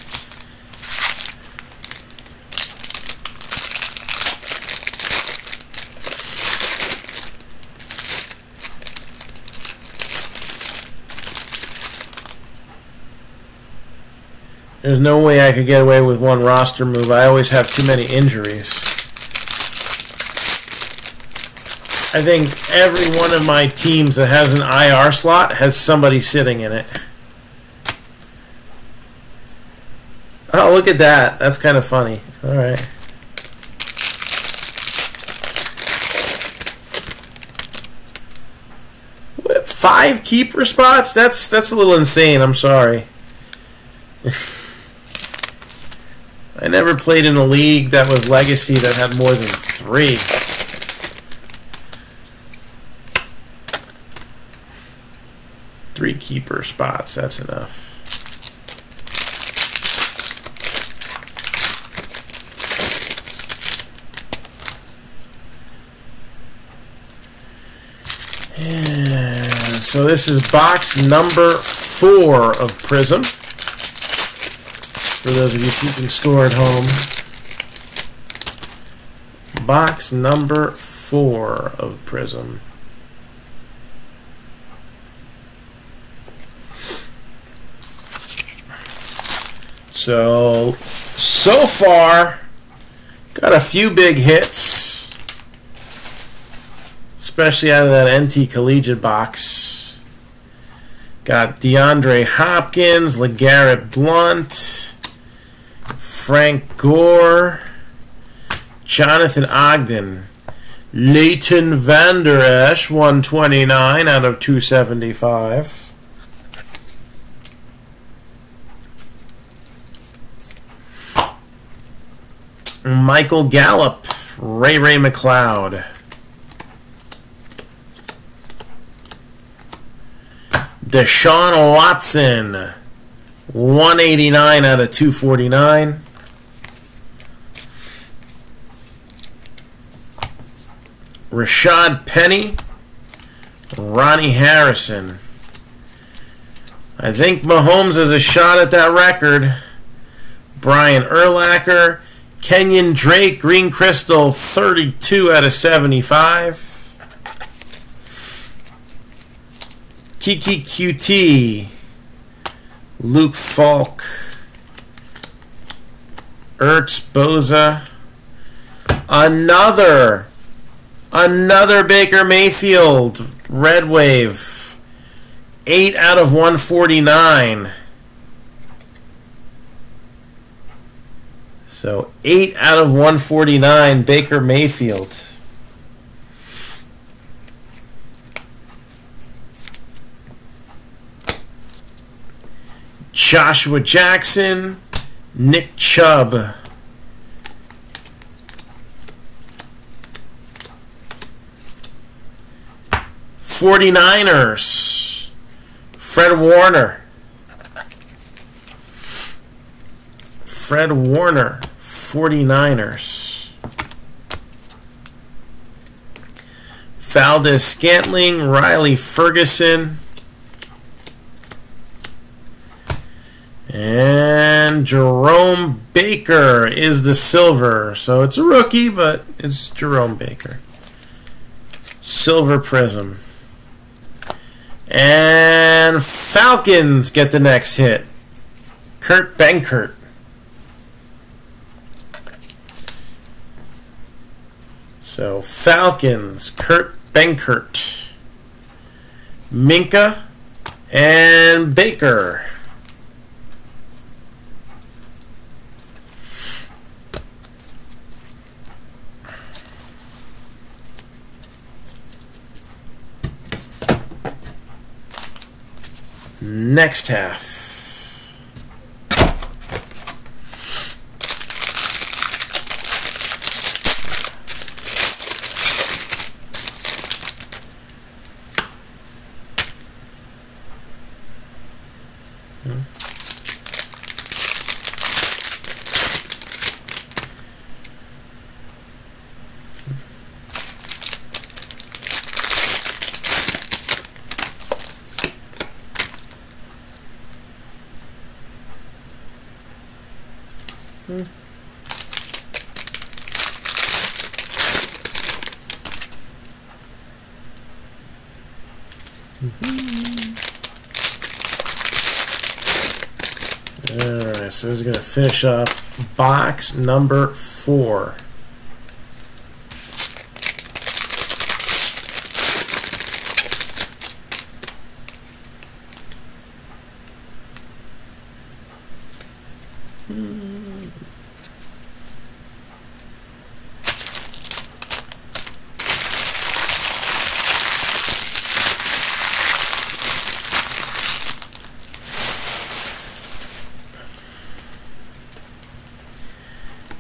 There's no way I could get away with one roster move. I always have too many injuries. I think every one of my teams that has an IR slot has somebody sitting in it. Oh, look at that. That's kind of funny. All right. What, 5 keeper spots? That's a little insane. I'm sorry. I never played in a league that was Legacy that had more than 3. Three keeper spots, that's enough. And so this is box number 4 of Prizm. For those of you keeping score at home. Box number 4 of Prizm. So far, got a few big hits, especially out of that NT Collegiate box. Got DeAndre Hopkins, LeGarrette Blount, Frank Gore, Jonathan Ogden, Leighton Vander Esch, 129 out of 275. Michael Gallup, Ray McLeod. Deshaun Watson, 189 out of 249. Rashad Penny, Ronnie Harrison. I think Mahomes has a shot at that record. Brian Urlacher, Kenyon Drake, Green Crystal, 32 out of 75. Kiki QT, Luke Falk, Ertz Boza, another Baker Mayfield, Red Wave, 8 out of 149. So 8 out of 149, Baker Mayfield. Joshua Jackson, Nick Chubb. '49ers, Fred Warner. Fred Warner, 49ers. Valdez Scantling, Riley Ferguson. And Jerome Baker is the silver. So it's a rookie, but it's Jerome Baker. Silver Prizm. And Falcons get the next hit. Kurt Benkert. So Falcons, Kurt Benkert, Minka, and Baker. Next half. Alright, so he's going to finish up box number 4.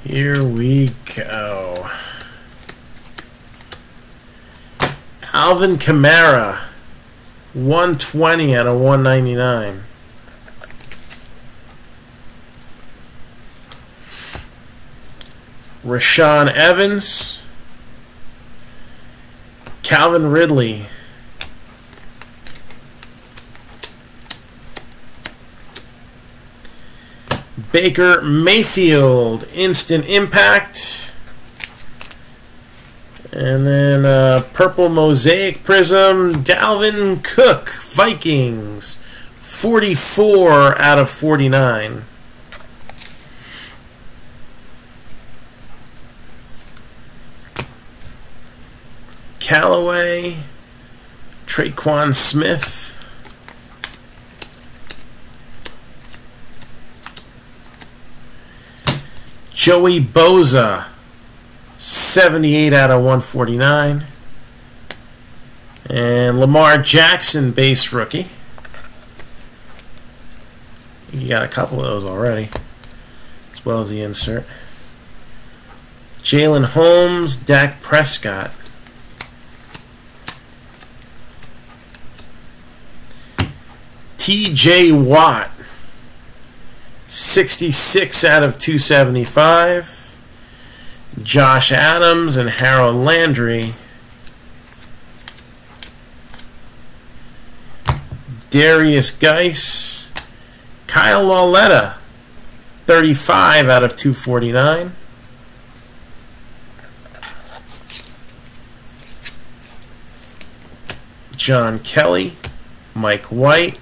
Here we go. Alvin Kamara, 120 out of 199. Rashaan Evans, Calvin Ridley, Baker Mayfield, Instant Impact. And then Purple Mosaic Prism, Dalvin Cook, Vikings, 44 out of 49. Callaway, Traquan Smith, Joey Bosa, 78 out of 149. And Lamar Jackson, base rookie. You got a couple of those already, as well as the insert. Jalen Holmes, Dak Prescott. TJ Watt, 66 out of 275. Josh Adams and Harold Landry. Darius Geis, Kyle Lauletta, 35 out of 249. John Kelly, Mike White.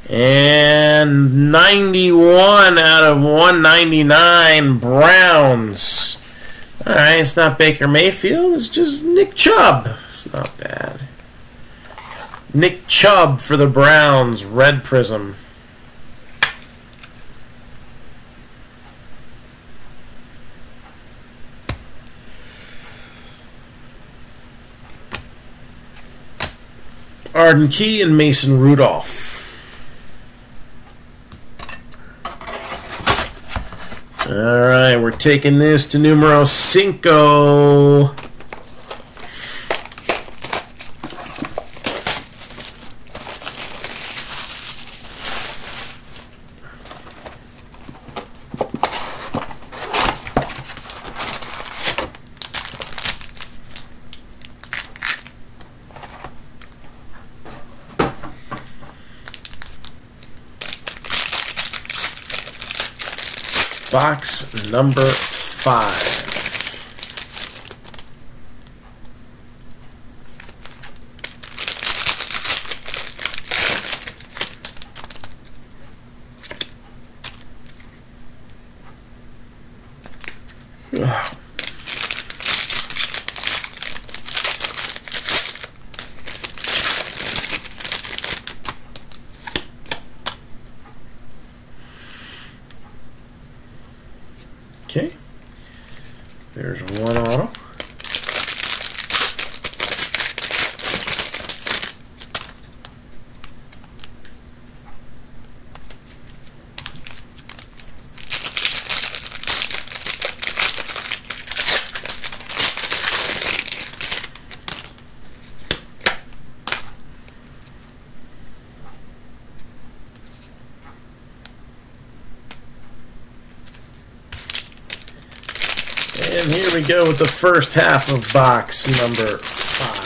And 91 out of 199 Browns. Alright, it's not Baker Mayfield, it's just Nick Chubb. It's not bad. Nick Chubb for the Browns, red prism. Arden Key and Mason Rudolph. Alright, we're taking this to numero 5. Box number 5. Okay, there's one auto. And here we go with the first half of box number 5.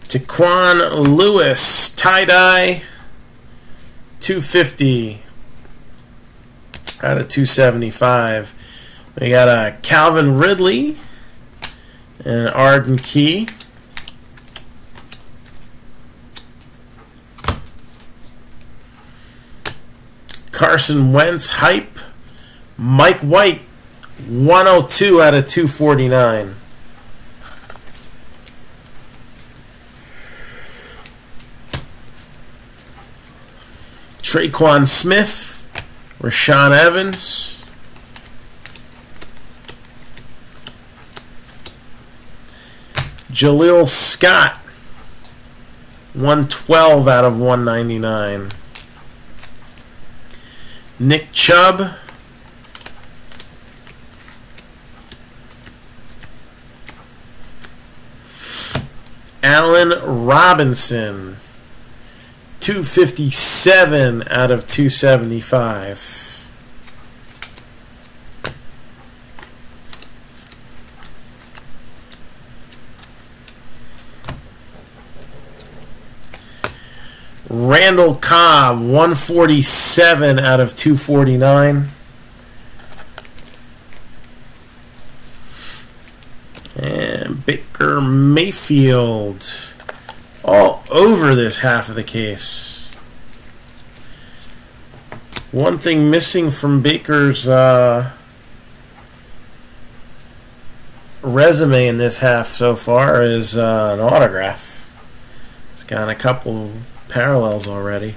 Taquan Lewis, tie-dye, 250 out of 275. We got a Calvin Ridley and Arden Key. Carson Wentz hype. Mike White, 102 out of 249. Traquan Smith, Rashaan Evans. Jaleel Scott, 112 out of 199. Nick Chubb. Allen Robinson, 257 out of 275. Randall Cobb, 147 out of 249. And Baker Mayfield, all over this half of the case. One thing missing from Baker's resume in this half so far is an autograph. He's got a couple parallels already.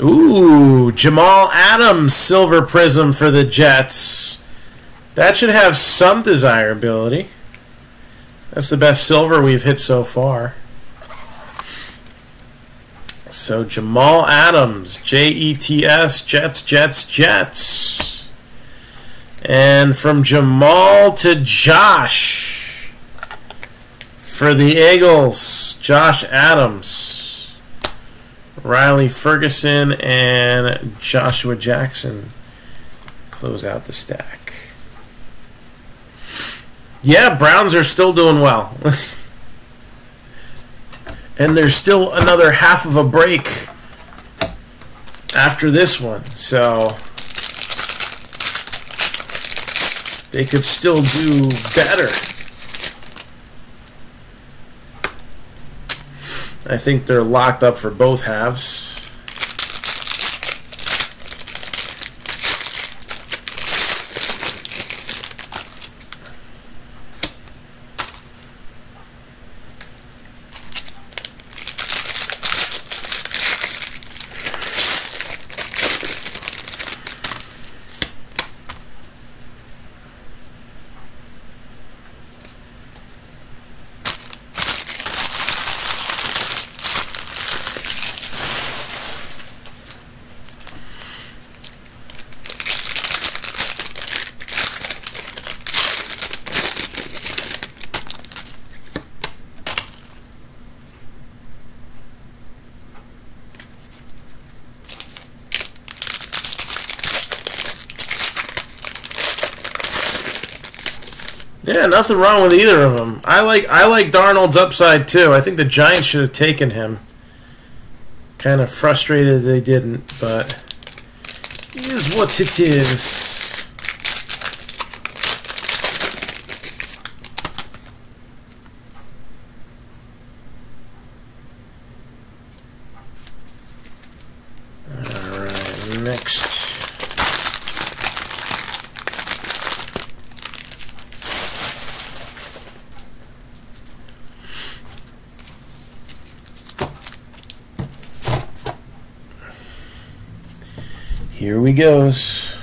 Ooh, Jamal Adams silver prism for the Jets. That should have some desirability. That's the best silver we've hit so far. So Jamal Adams, Jets, Jets. And from Jamal to Josh for the Eagles, Josh Adams. Riley Ferguson and Joshua Jackson close out the stack. Yeah, Browns are still doing well. And there's still another half of a break after this one. So they could still do better. I think they're locked up for both halves. Yeah, nothing wrong with either of them. I like Darnold's upside too. I think the Giants should have taken him. Kind of frustrated they didn't, but it is what it is. All right, next. Here we goes.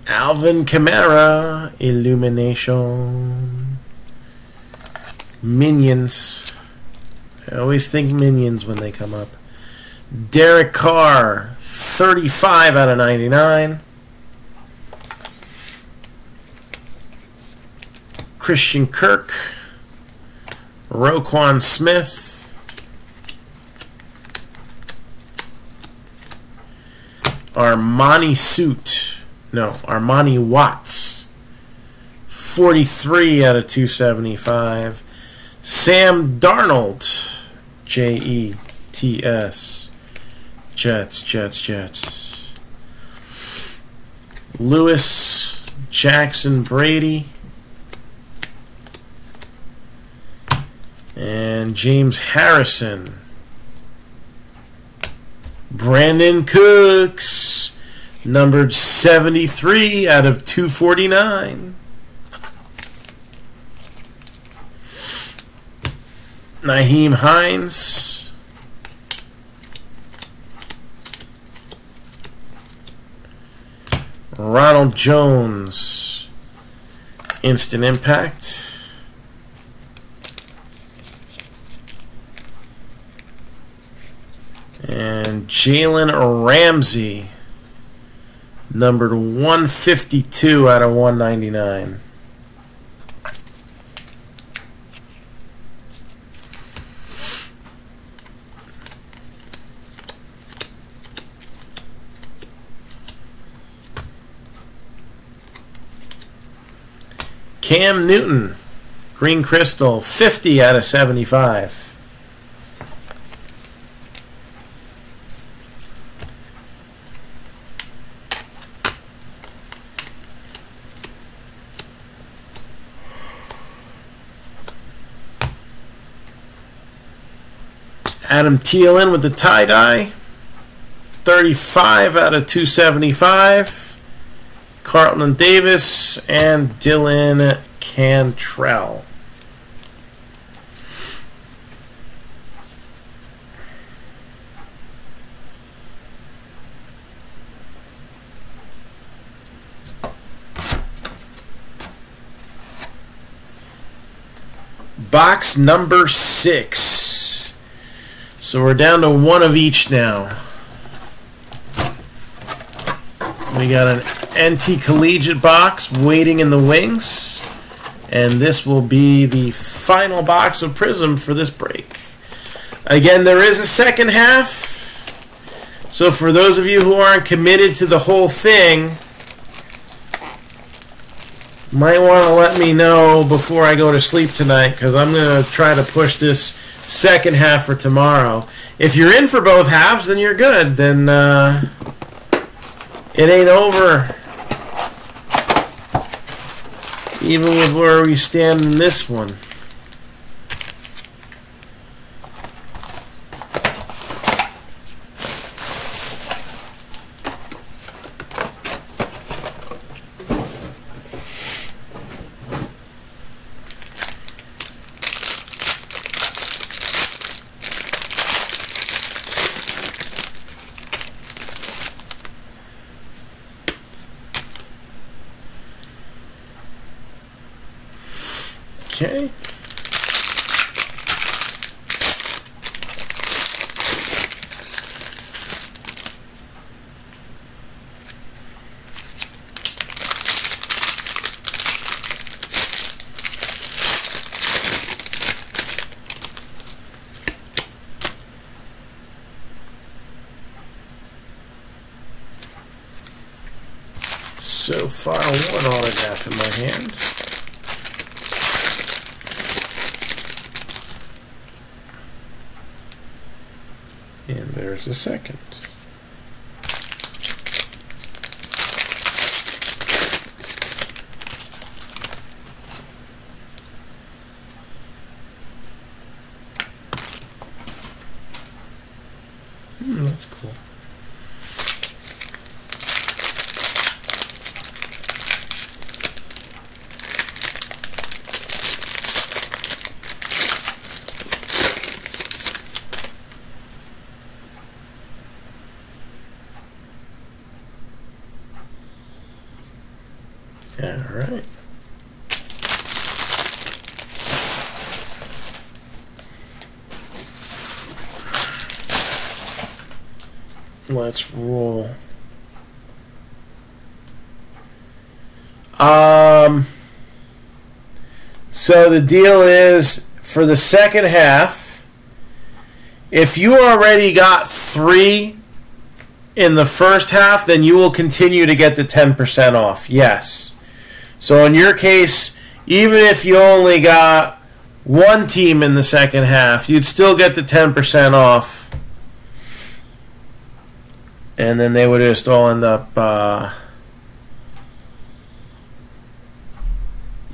Alvin Kamara, Illumination. Minions. I always think Minions when they come up. Derek Carr, 35 out of 99. Christian Kirk. Roquan Smith, Armani Watts, 43 out of 275. Sam Darnold, Jets, Jets. Lewis, Jackson Brady. And James Harrison. Brandon Cooks, numbered 73 out of 249. Nyheim Hines. Ronald Jones, Instant Impact. And Jalen Ramsey, numbered 152 out of 199. Cam Newton, Green Crystal, 50 out of 75. Adam Thielen with the tie-dye, 35 out of 275. Carlton Davis and Dylan Cantrell. Box number 6. So we're down to one of each now. We got an NT Collegiate box waiting in the wings. And this will be the final box of Prizm for this break. Again, there is a second half. So for those of you who aren't committed to the whole thing, might want to let me know before I go to sleep tonight, because I'm going to try to push this second half for tomorrow. If you're in for both halves, then you're good. Then it ain't over, even with where we stand in this one. Okay. So far, one autograph in my hand. And there's the second. That's cool. All right. Let's roll. So the deal is, for the second half, if you already got 3 in the first half, then you will continue to get the 10% off. Yes. So in your case, even if you only got 1 team in the second half, you'd still get the 10% off. And then they would just all end up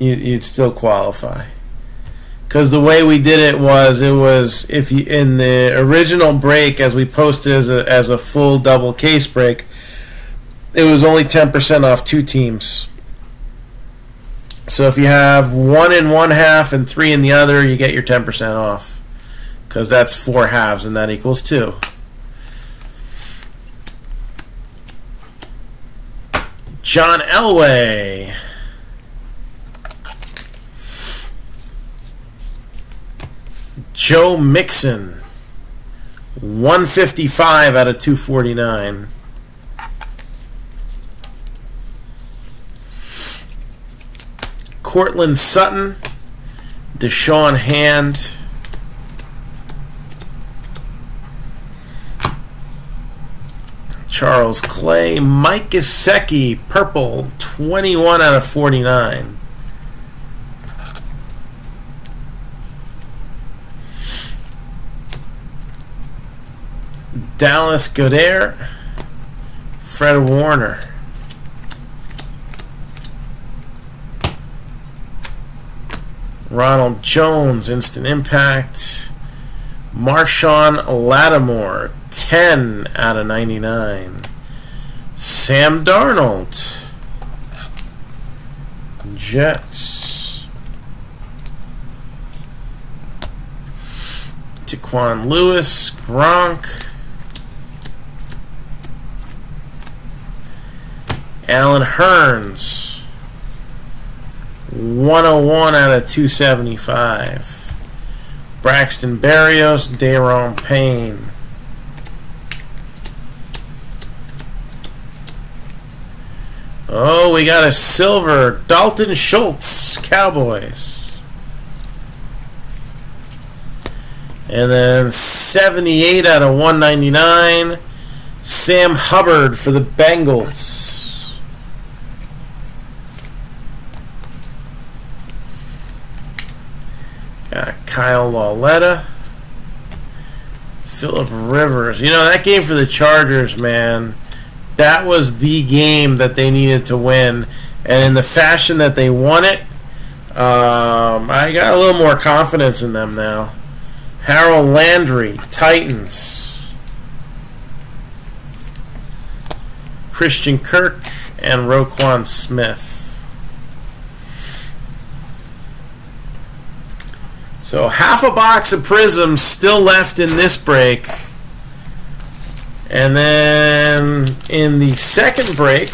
you'd still qualify. Because the way we did it was if you in the original break, as we posted as a full double case break, it was only 10% off 2 teams. So if you have 1 in one half and 3 in the other, you get your 10% off. Because that's 4 halves, and that equals 2. John Elway. Joe Mixon, 155 out of 249. Cortland Sutton, Deshaun Hand, Charles Clay, Mike Gesicki, purple, 21 out of 49. Dallas Goedert, Fred Warner. Ronald Jones, instant impact. Marshawn Lattimore, 10 out of 99. Sam Darnold, Jets. Taquan Lewis, Gronk. Alan Hearns, 101 out of 275. Braxton Berrios, Daron Payne. Oh, we got a silver. Dalton Schultz, Cowboys. And then 78 out of 199. Sam Hubbard for the Bengals. Kyle Lauletta, Phillip Rivers. You know, that game for the Chargers, man, that was the game that they needed to win. And in the fashion that they won it, I got a little more confidence in them now. Harold Landry, Titans. Christian Kirk and Roquan Smith. So half a box of Prizm still left in this break. And then in the second break,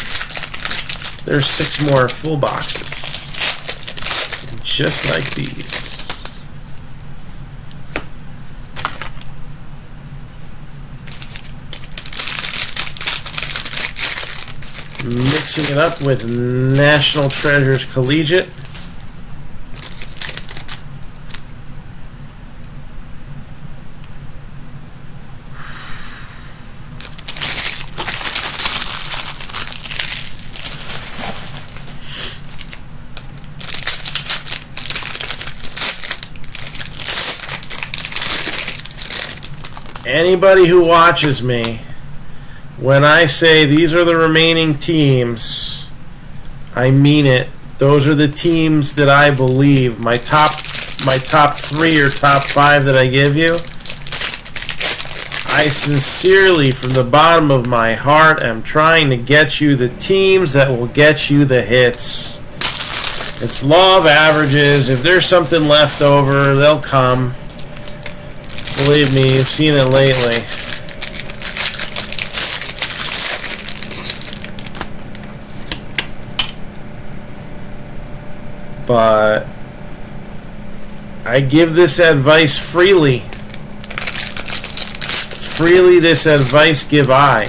there's 6 more full boxes. Just like these. Mixing it up with National Treasures Collegiate. Anybody who watches me, when I say these are the remaining teams, I mean it. Those are the teams that I believe. My top 3 or top 5 that I give you, I sincerely, from the bottom of my heart, am trying to get you the teams that will get you the hits. It's law of averages. If there's something left over, they'll come. Believe me, you've seen it lately. But I give this advice freely. Freely this advice give I.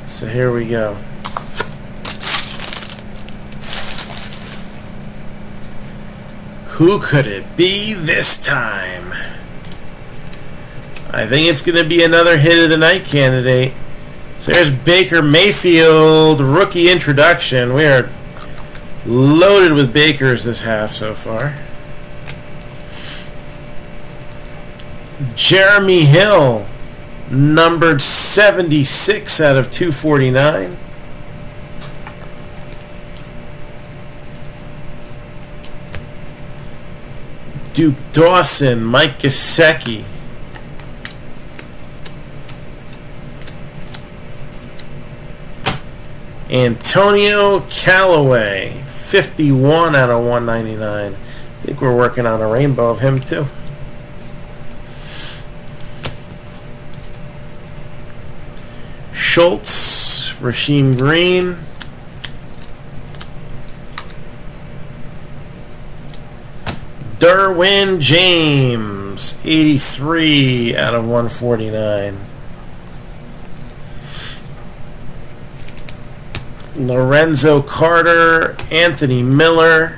So here we go. Who could it be this time? I think it's going to be another hit of the night candidate. So there's Baker Mayfield, rookie introduction. We are loaded with Bakers this half so far. Jeremy Hill, Numbered 76 out of 249. Duke Dawson, Mike Gesicki. Antonio Callaway, 51 out of 199. I think we're working on a rainbow of him too. Schultz, Rasheem Green. Derwin James, 83 out of 149. Lorenzo Carter, Anthony Miller.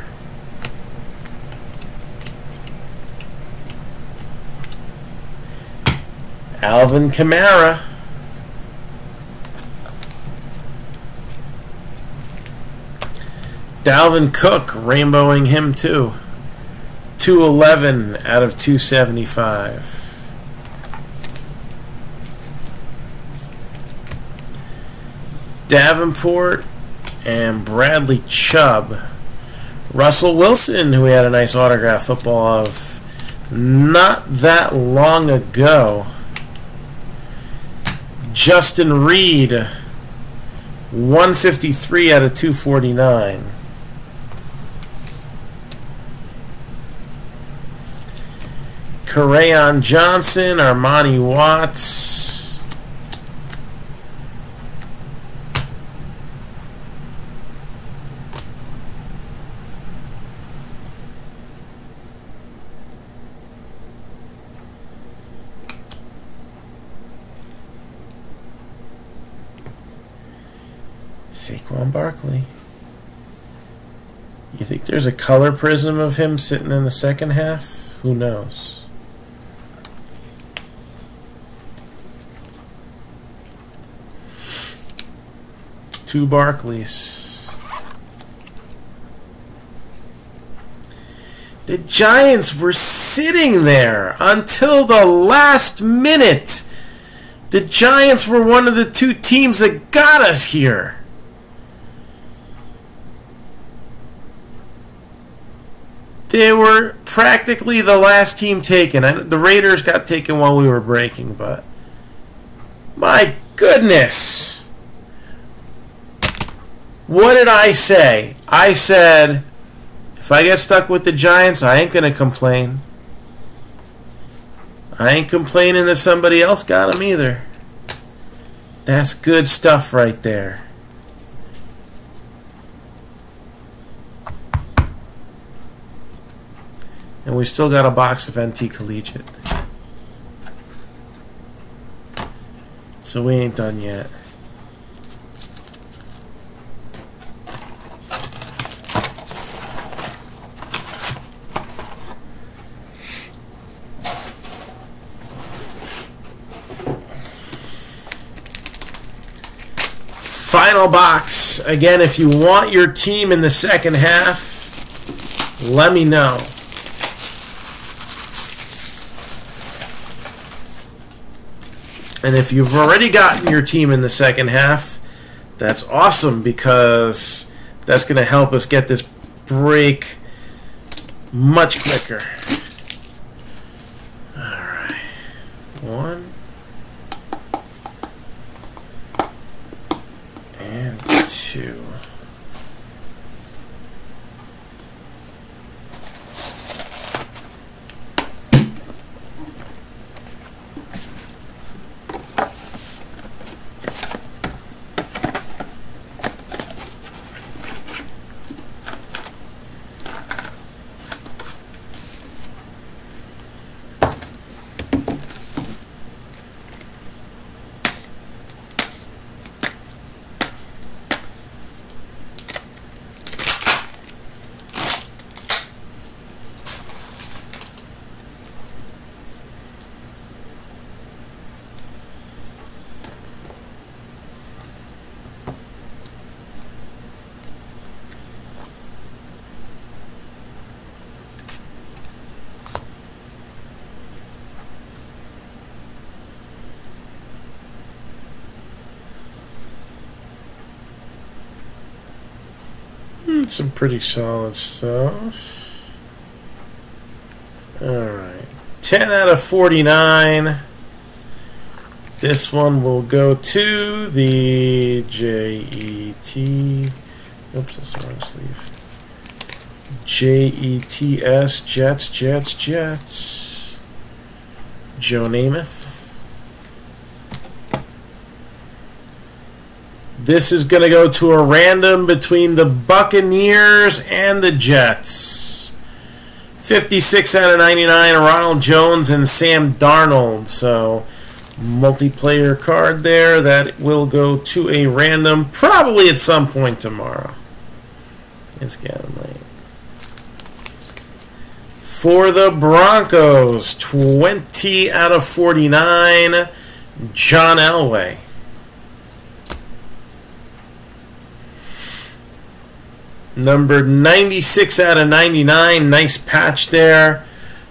Alvin Kamara. Dalvin Cook, rainbowing him too. 211 out of 275. Davenport and Bradley Chubb. Russell Wilson, who we had a nice autograph football of not that long ago. Justin Reed, 153 out of 249. Kerryon Johnson, Armani Watts. Saquon Barkley. You think there's a color prism of him sitting in the second half? Who knows? Two Barkleys. The Giants were sitting there until the last minute. The Giants were one of the two teams that got us here. They were practically the last team taken. The Raiders got taken while we were breaking, but my goodness. What did I say? I said, if I get stuck with the Giants, I ain't going to complain. I ain't complaining that somebody else got them either. That's good stuff right there. And we still got a box of NT Collegiate. So we ain't done yet. Final box. Again, if you want your team in the second half, let me know. And if you've already gotten your team in the second half, that's awesome, because that's going to help us get this break much quicker. All right. 1 and 2. Some pretty solid stuff. Alright. 10 out of 49. This one will go to the J-E-T. Oops, that's the wrong sleeve. J-E-T-S, Jets, Jets, Jets. Joe Namath. This is going to go to a random between the Buccaneers and the Jets. 56 out of 99, Ronald Jones and Sam Darnold. So, multiplayer card there that will go to a random probably at some point tomorrow. It's getting late. For the Broncos, 20 out of 49, John Elway. Numbered 96 out of 99, nice patch there.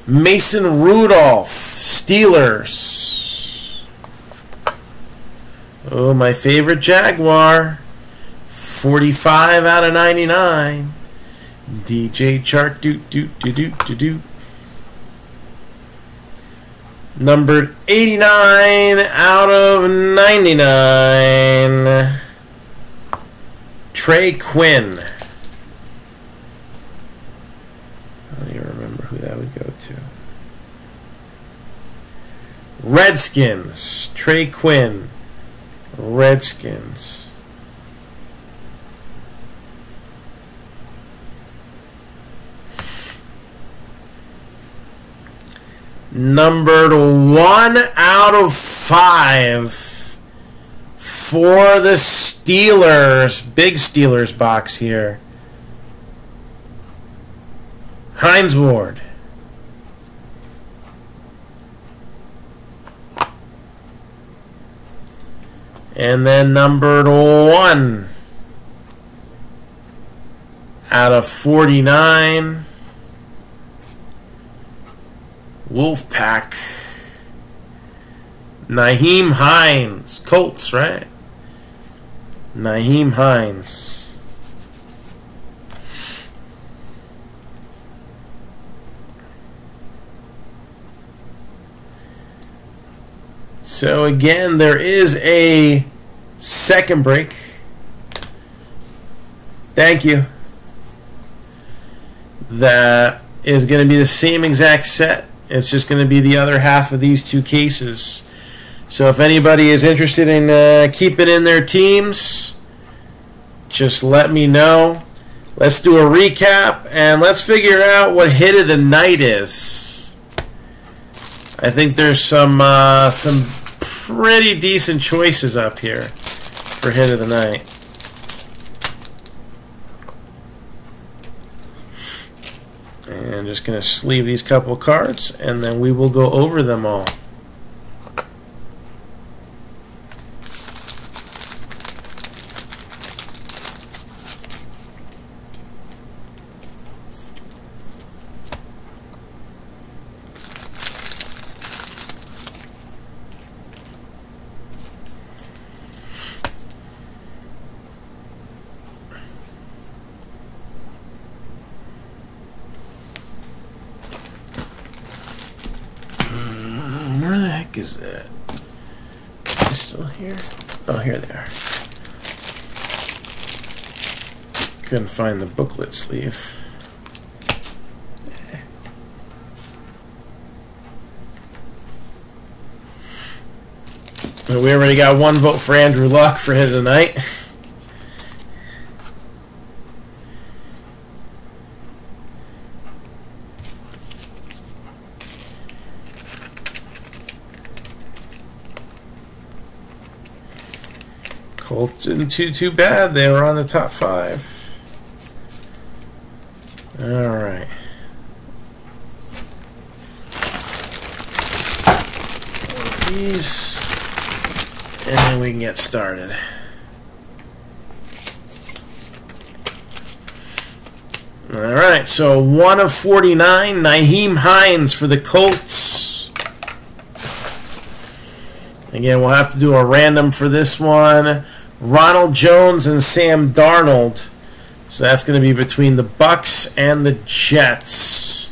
Mason Rudolph, Steelers. Oh, my favorite Jaguar, 45 out of 99. DJ Chark, doot. Numbered 89 out of 99. Trey Quinn. I don't even remember who that would go to. Redskins. Trey Quinn. Redskins. Numbered 1 out of 5 for the Steelers. Big Steelers box here. Hines Ward. And then numbered 1 out of 49. Wolfpack. Nyheim Hines. Colts, right? Nyheim Hines. So again, there is a second break. Thank you. That is going to be the same exact set. It's just going to be the other half of these two cases. So if anybody is interested in keeping in their teams, just let me know. Let's do a recap and let's figure out what hit of the night is. I think there's some pretty decent choices up here for hit of the night. And just going to sleeve these couple cards, and then we will go over them all. Where the heck is that? Is it still here? Oh, here they are. Couldn't find the booklet sleeve. We already got one vote for Andrew Luck for hit of the night. Colts didn't do too bad. They were on the top 5. All right. These, and then we can get started. All right. So 1 of 49. Nyheim Hines for the Colts. Again, we'll have to do a random for this one. Ronald Jones and Sam Darnold So that's going to be between the Bucks and the Jets.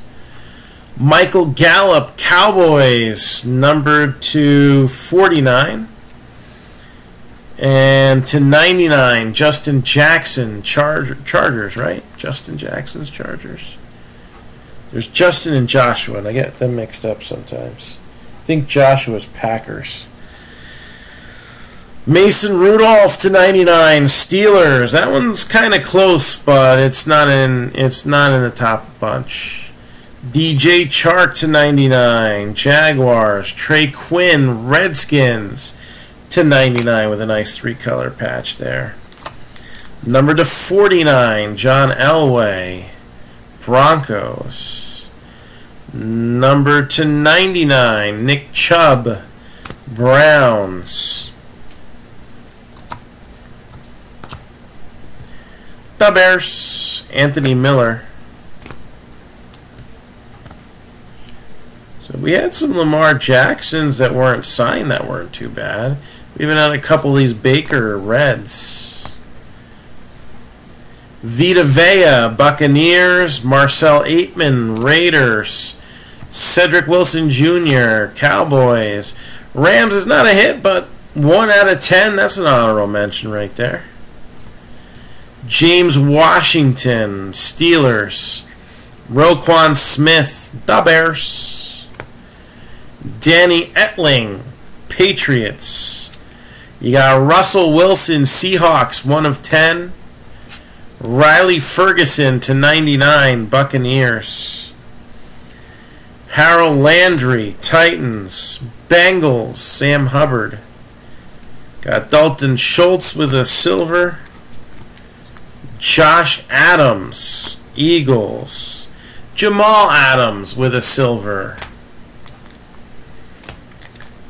Michael Gallup, Cowboys, numbered to 49. And to 99, Justin Jackson, Chargers, right? Justin Jackson's Chargers. There's Justin and Joshua, and I get them mixed up sometimes. I think Joshua's Packers. Mason Rudolph to 99, Steelers. That one's kind of close, but it's not in the top bunch. DJ Chark to 99, Jaguars. Trey Quinn, Redskins to 99 with a nice 3-color patch there. Number to 49, John Elway, Broncos. Number to 99, Nick Chubb, Browns. The Bears, Anthony Miller. So we had some Lamar Jacksons that weren't signed that weren't too bad. We even had a couple of these Baker Reds. Vita Vea, Buccaneers. Marcel Aitman, Raiders. Cedric Wilson Jr., Cowboys. Rams is not a hit, but 1 out of 10. That's an honorable mention right there. James Washington, Steelers. Roquan Smith, the Bears. Danny Etling, Patriots. You got Russell Wilson, Seahawks, 1 of 10. Riley Ferguson to 99, Buccaneers. Harold Landry, Titans. Bengals, Sam Hubbard. Got Dalton Schultz with a silver. Josh Adams, Eagles. Jamal Adams with a silver.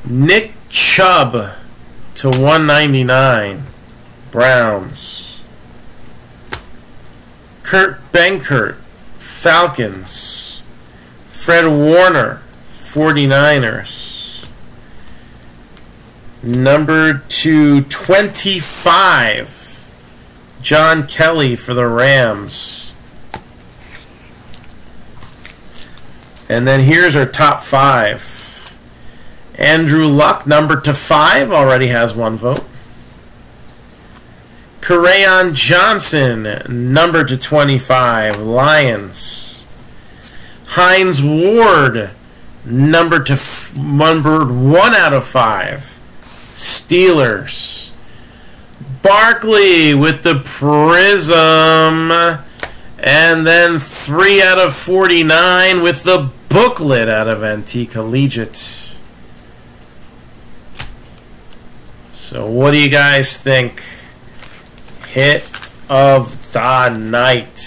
Nick Chubb to 199, Browns. Kurt Benkert, Falcons. Fred Warner, 49ers. Number 225, John Kelly for the Rams. And then here's our top 5. Andrew Luck, number to 5, already has 1 vote. Kerryon Johnson, number to 25, Lions. Hines Ward, numbered 1 out of 5, Steelers. Barkley with the Prizm, and then 3 out of 49 with the booklet out of Antique Collegiate. So what do you guys think? Hit of the night.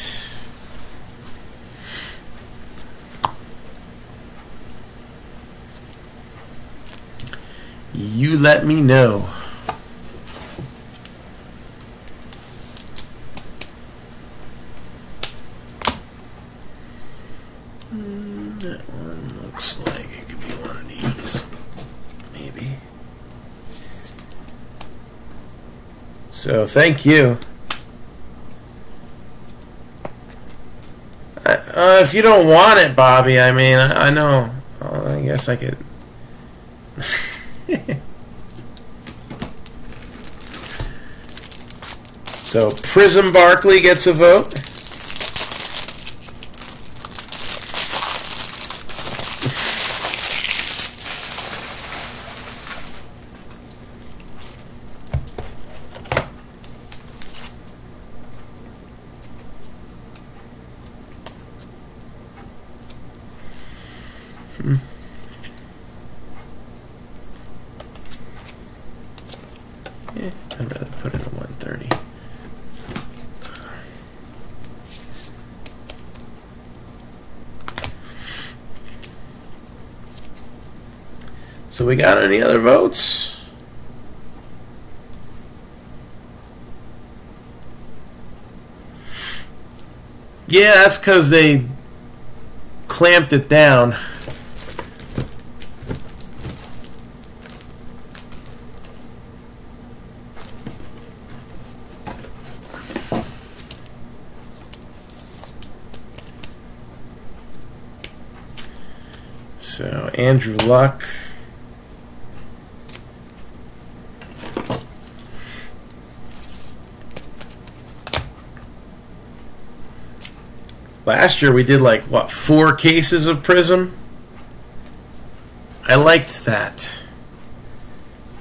You let me know. That one looks like it could be one of these. Maybe. So thank you. If you don't want it, Bobby, I mean, I know. I guess I could. So Prizm Barkley gets a vote. Yeah, I'd rather put it at 130. So we got any other votes? Yeah, that's because they clamped it down. So Andrew Luck. Last year we did like, what, 4 cases of Prizm? I liked that.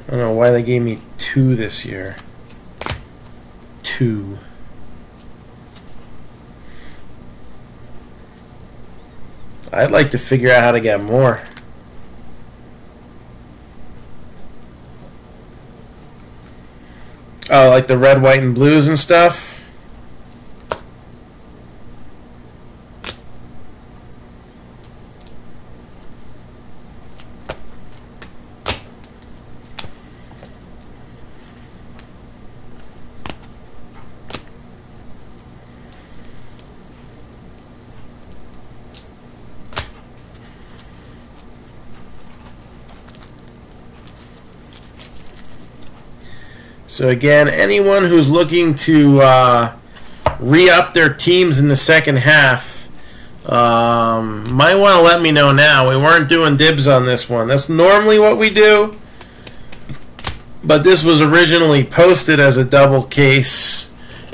I don't know why they gave me 2 this year. 2. I'd like to figure out how to get more. Oh, like the red, white, and blues and stuff? So again, anyone who's looking to re-up their teams in the second half might want to let me know now. We weren't doing dibs on this one. That's normally what we do, but this was originally posted as a double case,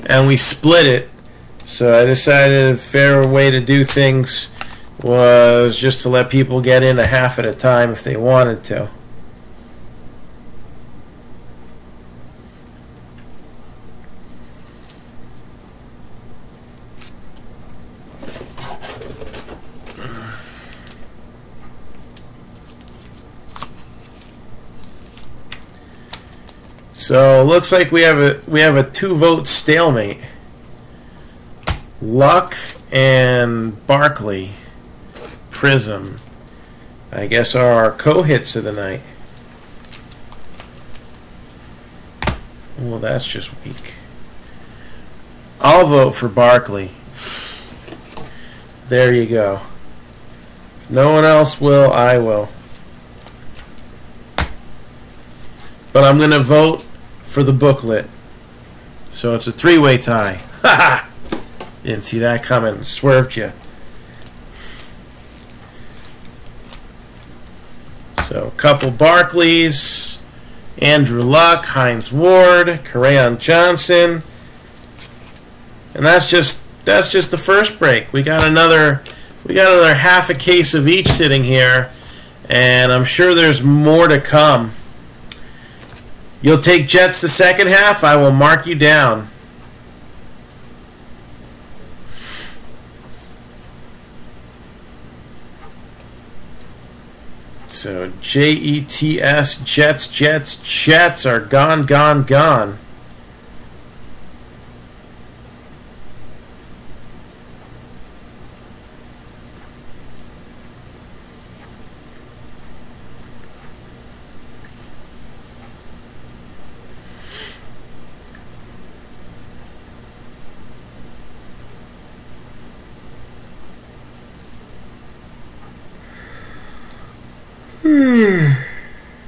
and we split it. So I decided a fair way to do things was just to let people get in a half at a time if they wanted to. So looks like we have a 2-vote stalemate. Luck and Barkley, Prizm, I guess, are our co-hits of the night. Well, that's just weak. I'll vote for Barkley. There you go. If no one else will, I will. But I'm going to vote for the booklet. So it's a 3-way tie. Ha ha! Didn't see that coming. Swerved you. So a couple Barkleys, Andrew Luck, Hines Ward, Kerryon Johnson. And that's just the first break. We got another half a case of each sitting here, and I'm sure there's more to come. You'll take Jets the second half? I will mark you down. So Jets, Jets are gone, gone, gone.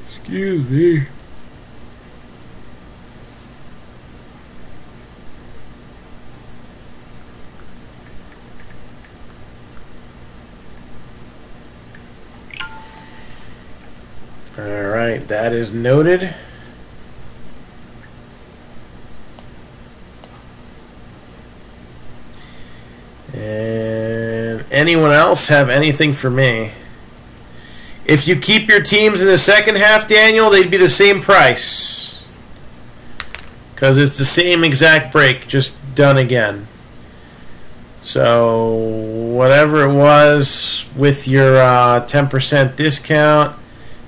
Excuse me. All right, that is noted. And anyone else have anything for me? If you keep your teams in the second half, Daniel, they'd be the same price. Because it's the same exact break, just done again. So whatever it was with your 10% discount,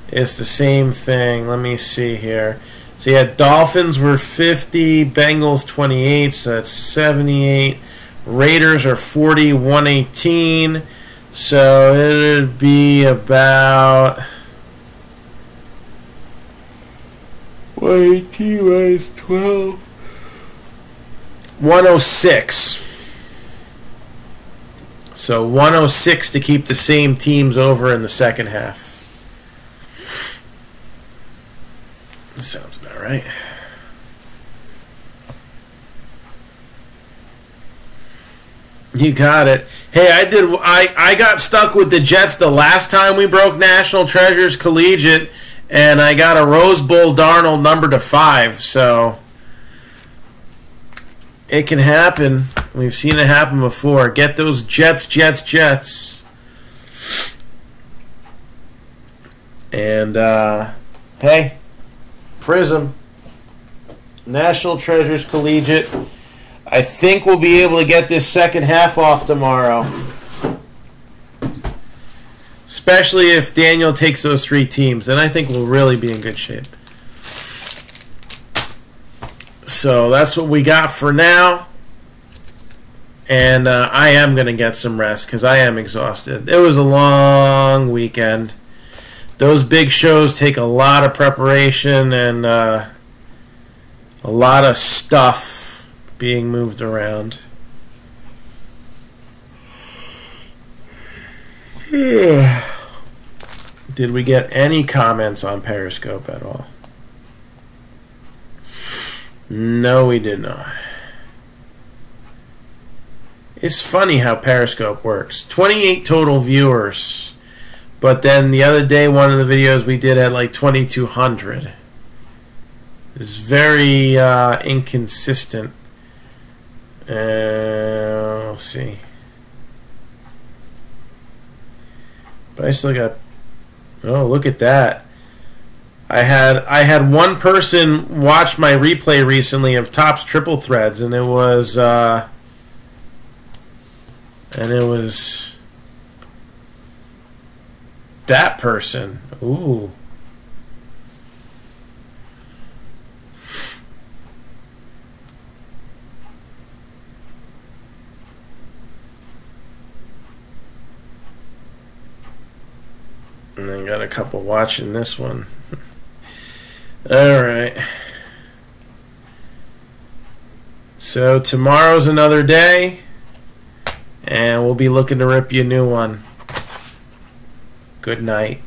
it's the same thing. Let me see here. So yeah, Dolphins were 50, Bengals 28, so that's 78. Raiders are 40, 118. So it would be about 118 minus 12. 106. So 106 to keep the same teams over in the second half. That sounds about right. You got it. Hey, I got stuck with the Jets the last time we broke National Treasures Collegiate, and I got a Rose Bowl Darnold number to 5. So it can happen. We've seen it happen before. Get those Jets. And hey, Prizm, National Treasures Collegiate. I think we'll be able to get this second half off tomorrow. Especially if Daniel takes those 3 teams. Then I think we'll really be in good shape. So that's what we got for now. And I am going to get some rest because I am exhausted. It was a long weekend. Those big shows take a lot of preparation and a lot of stuff being moved around. Did we get any comments on Periscope at all? No, we did not. It's funny how Periscope works. 28 total viewers. But then the other day, one of the videos we did had like 2,200. It's very inconsistent. We'll see. But I still got. Oh, look at that! I had one person watch my replay recently of Topps Triple Threads, and it was that person. Ooh. And then got a couple watching this one. Alright. So tomorrow's another day. And we'll be looking to rip you a new one. Good night.